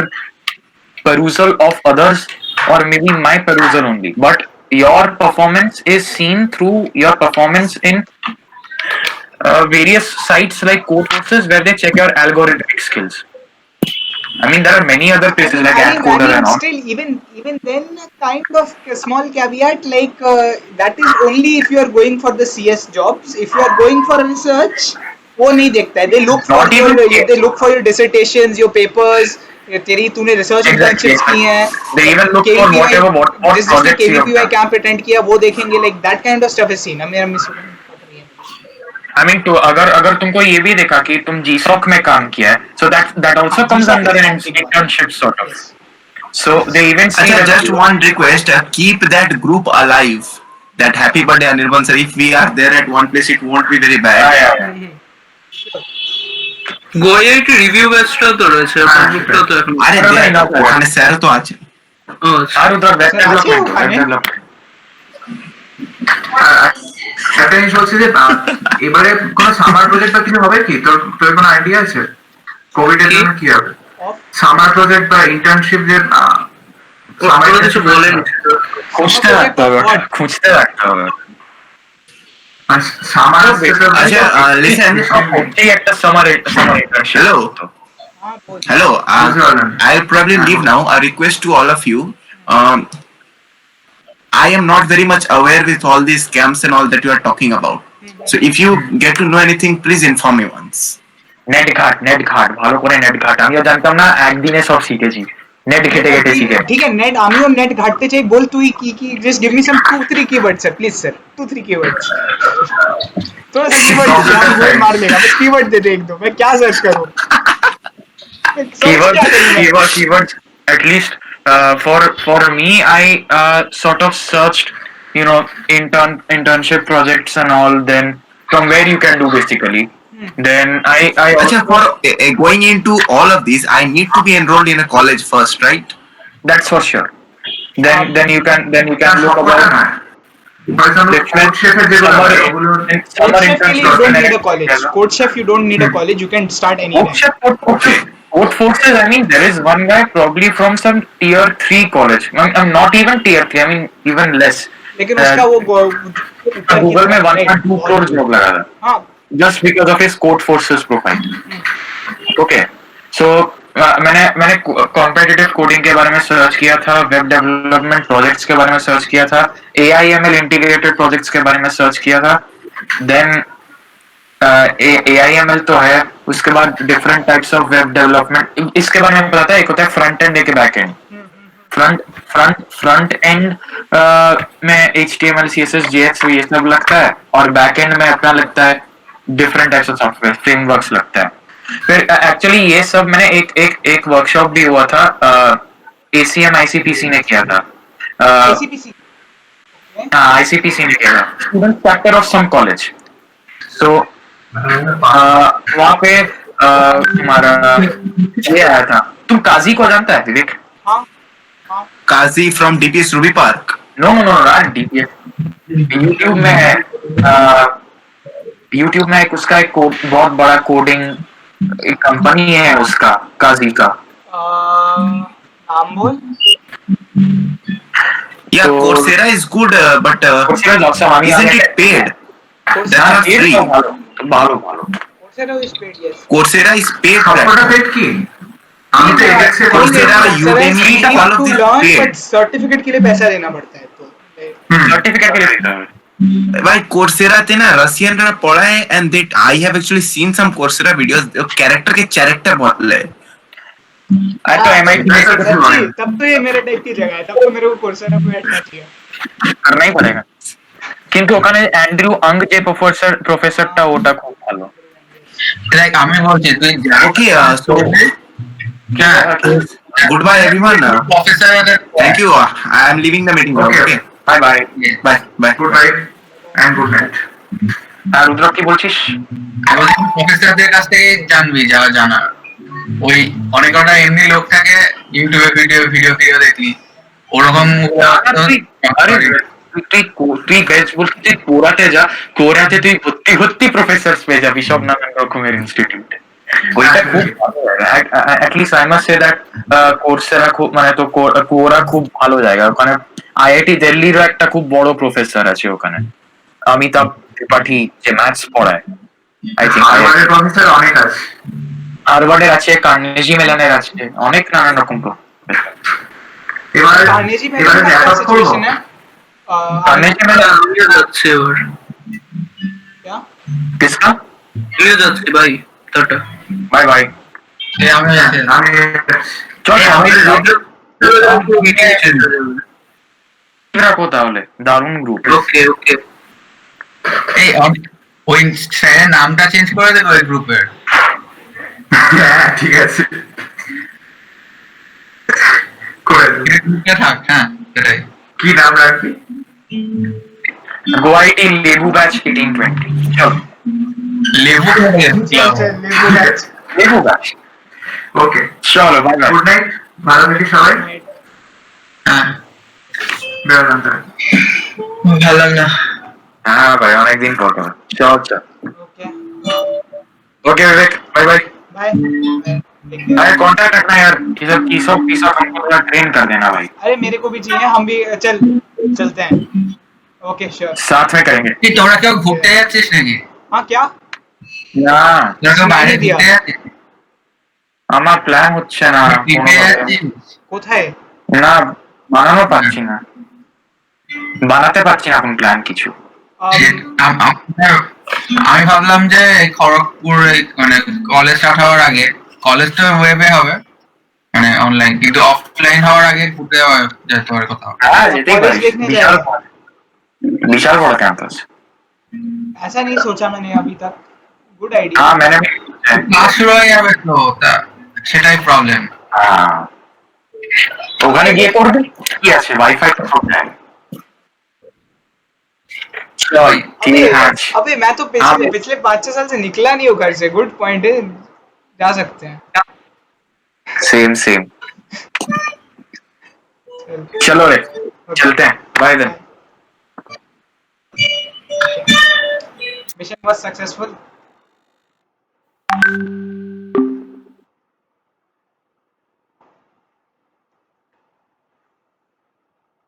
perusal of others or maybe my perusal only. But your performance is seen through your performance in various sites like Code Forces where they check your algorithmic skills. I mean, there are many other places like AdCoder and all. Still, even then, kind of a small caveat, like that is only if you are going for the CS jobs. If you are going for research, वो नहीं देखता है. They look for Not even CS. they look for your dissertations, your papers. तेरी तूने research internships की हैं. They even look for whatever what जिस projects you have KVPY done. camp attend किया वो देखेंगे. Like that kind of stuff is seen. मेरा miss I mean, तो अगर तुमको ये भी देखा कि तुम GSOC में काम किया है, so that also comes under an internship sort of. So they even say अच्छा, that just one request, keep that group alive. That happy birthday Anirban sir. If we are there at one place, it won't be very bad. গোয়ে একটু review ব্যাচটাও তো রয়েছে, ওখানটাও তো এখন আরে দেখ, ওখানে sir তো আছে। ও আর উধর web Sir, আছে development, ওখানে? web development. একটা জিনিস হচ্ছে যে এবারে কোনো সামার প্রজেক্ট বা কিছু হবে কি, তোর তোর কোনো আইডিয়া আছে কোভিড এর জন্য কি হবে? সামার প্রজেক্ট বা ইন্টার্নশিপ যে আমার কিছু বলেন। খুঁজতে রাখতে হবে ওটা, খুঁজতে রাখতে হবে। সামার अच्छा listen, এই একটা summer internship। hello, हाँ, बोल. hello. I'll probably leave now. A request to all of you. I am not very much aware with all these scams and all that you are talking about. So if you get to know anything, please inform me once. Net ঘাট ভালো করে net ঘাট। আমিও জানতাম না, একদিনে সব শিখেছি। নেট ঘেটে শিখে। ठीक है, नेट आमियो नेट घाटते चाहिए. बोल तू ही की just give me some 2-3 keywords sir, please sir. 2-3 keywords. थोड़ा सा कीवर्ड बोल मार लेगा. बस कीवर्ड दे दे एक दो. मैं क्या सर्च करूं? Keywords at least for me I sort of searched internship projects and all, then from where you can do basically Then I Acha, for going into all of these, I need to be enrolled in a college first, right? that's for sure. Then you can look সবকটা about নয় for example different code শেফের যেগুলো summer হয় ওগুলো Code chef के लिए you don't need a internship. college. Code chef you don't need a college. You can start anytime. Code forces, I mean, there is one guy probably from some tier 3 college. I'm not even tier 3, I mean, even less. लेकिन उसका वो Google में 1.2 crore job लगा था. हाँ Just because of his code forces profile. Okay. So, मैंने competitive coding के बारे में सर्च किया था, वेब डेवलपमेंट प्रोजेक्ट्स के बारे में सर्च किया था, AIML इंटीग्रेटेड प्रोजेक्ट्स के बारे में सर्च किया था. देन AIML तो है, उसके बाद different types of web development इसके बारे में पता था. एक होता है फ्रंट एंड, एक बैक एंड. फ्रंट एंड में HTML CSS JS ये सब लगता है, और बैक एंड में अपना लगता है different types of software frameworks लगता है. फिर एक्चुअली ये सब मैंने एक वर्कशॉप भी हुआ था, ACM ICPC ने किया था. ACPC ICPC ने किया था, student chapter of some college. So वहाँ पे तुम्हारा ये आया था. तुम काजी को जानता है विवेक? हाँ Kazi from DPS Ruby Park. No not DPS. YouTube में है, यूट्यूब में एक उसका एक बहुत बड़ा कोडिंग एक कंपनी है उसका, काजी का. नाम बोल. Yeah, So- Coursera is good, but isn't it paid? That's not free. ভালো Coursera is paid, yes. Coursera is paid. সবকটা Right? পেড কি আমি তো এডেক্সে Coursera, Udemy, Free all of to these learn, paid. but certificate के लिए पैसा देना पड़ता है. तो सर्टिफिकेट के लिए देता है. भाई Coursera ते ना रशियन का पढ़ा है, and that I have actually seen some Coursera videos. Character के कैरेक्टर बदले. आज तो MIT सच्ची, तब तो ये मेरे टाइप की जगह है. तब तो मेरे को Coursera पे बैठना चाहिए. করনা ही पड़ेगा. কিন্তু ওখানে অ্যান্ড্রু আং যে প্রফেসরটা ওটা খুব ভালো. দেখ আমি বলছি তুই Okay, so goodbye everyone. Professor Thank you. I am leaving the meeting now. Okay. Okay. Bye bye. Bye. Good night and good night আর রুদ্র কি বলছিস? প্রফেসরদের কাছ থেকে জানবি যা জানা. ওই অনেক কটা এমনি লোক থাকে ইউটিউবে ভিডিও দেখলি ওরকম আরে তুই বেশ বলছিস তুই কোরাতে যা, কোরাতে তুই ভর্তি প্রফেসর পেয়ে যাবি সব নানান রকমের ইনস্টিটিউটে. ওইটা খুব ভালো জায়গা. At least I must say that Coursera খুব মানে তো কোরা খুব ভালো জায়গা. ওখানে IIT দিল্লিরও একটা খুব বড় প্রফেসর আছে ওখানে, অমিতাভ ত্রিপাঠী, যে ম্যাথস পড়ায়. আই থিঙ্ক আমাদের প্রফেসর অনেক আছে হার্ভার্ডের আছে, কার্নেজি মেলনের আছে, অনেক নানান রকম professor. এবারে Carnegie में এবারে क्या ল্যাপটপ করবো situation है? কার্নেজি মেলন যাচ্ছে এবার क्या? किसका? নিয়ে যাচ্ছে ভাই টাটা বাই বাই. আমি আমি চল আমি ওকে রাখো তাহলে, দারুণ গ্রুপ. ওকে এই ওই স্যারের নামটা চেঞ্জ করে দেবো ওই গ্রুপের. হ্যাঁ ঠিক আছে করে দেব। গ্রুপে থাক. হ্যাঁ সেটাই. কি নাম রাখবি গোয়াইটি লেবু ব্যাচ 1820. চল লেবু चल लेबू बैच. লেবু ব্যাচ. ওকে চলো বাই বাই. গুড নাইট ভালো থাকি সবাই হ্যাঁ বেরোলাম তাহলে ভালো লাগলো. হ্যাঁ ভাই অনেকদিন পর কথা. চল চল. ओके ओके विवेक बाय बाय. बाय. अरे कांटेक्ट रखना यार, ये सब हमको थोड़ा ट्रेन कर देना भाई. अरे मेरे को भी चाहिए. हम भी चलते हैं. Okay sure. साथ में करेंगे. কি তোরা কেউ ঘুরতে যাচ্ছিস নাকি? हाँ क्या? না তোরা কেউ বাইরে বাইরে দিয়া। ঘুরতে যাচ্ছিস? আমার প্ল্যান হচ্ছে না ট্রিপে যাচ্ছিস? কোথায়? না বানানো পারছি না, বানাতে পারছি না এখন প্ল্যান কিছু. আমি ভাবলাম যে খড়গপুর মানে কলেজ স্টার্ট হওয়ার আগে, কলেজ তো ওয়েবে হবে মানে অনলাইন, কিন্তু অফলাইন হওয়ার আগে ঘুরতে যেতে হবে কোথাও. হ্যাঁ যেতেই College পারিস, देखने বিশাল जाएगा। বিশাল বড় ক্যাম্পাস. ऐसा नहीं सोचा मैंने अभी तक. Good idea. হ্যাঁ मैंने ক্লাস শুরু হয়ে যাবে তো, তা সেটাই প্রবলেম. হ্যাঁ ওখানে গিয়ে করবে কি আছে, ওয়াইফাই তো সব জায়গায়. ठीक है आज अबे मैं तो पिछले 5-6 साल से निकला नहीं हूँ घर से। गुड पॉइंट है, जा सकते हैं। सेम सेम चलो रे चलते हैं bye then mission was successful.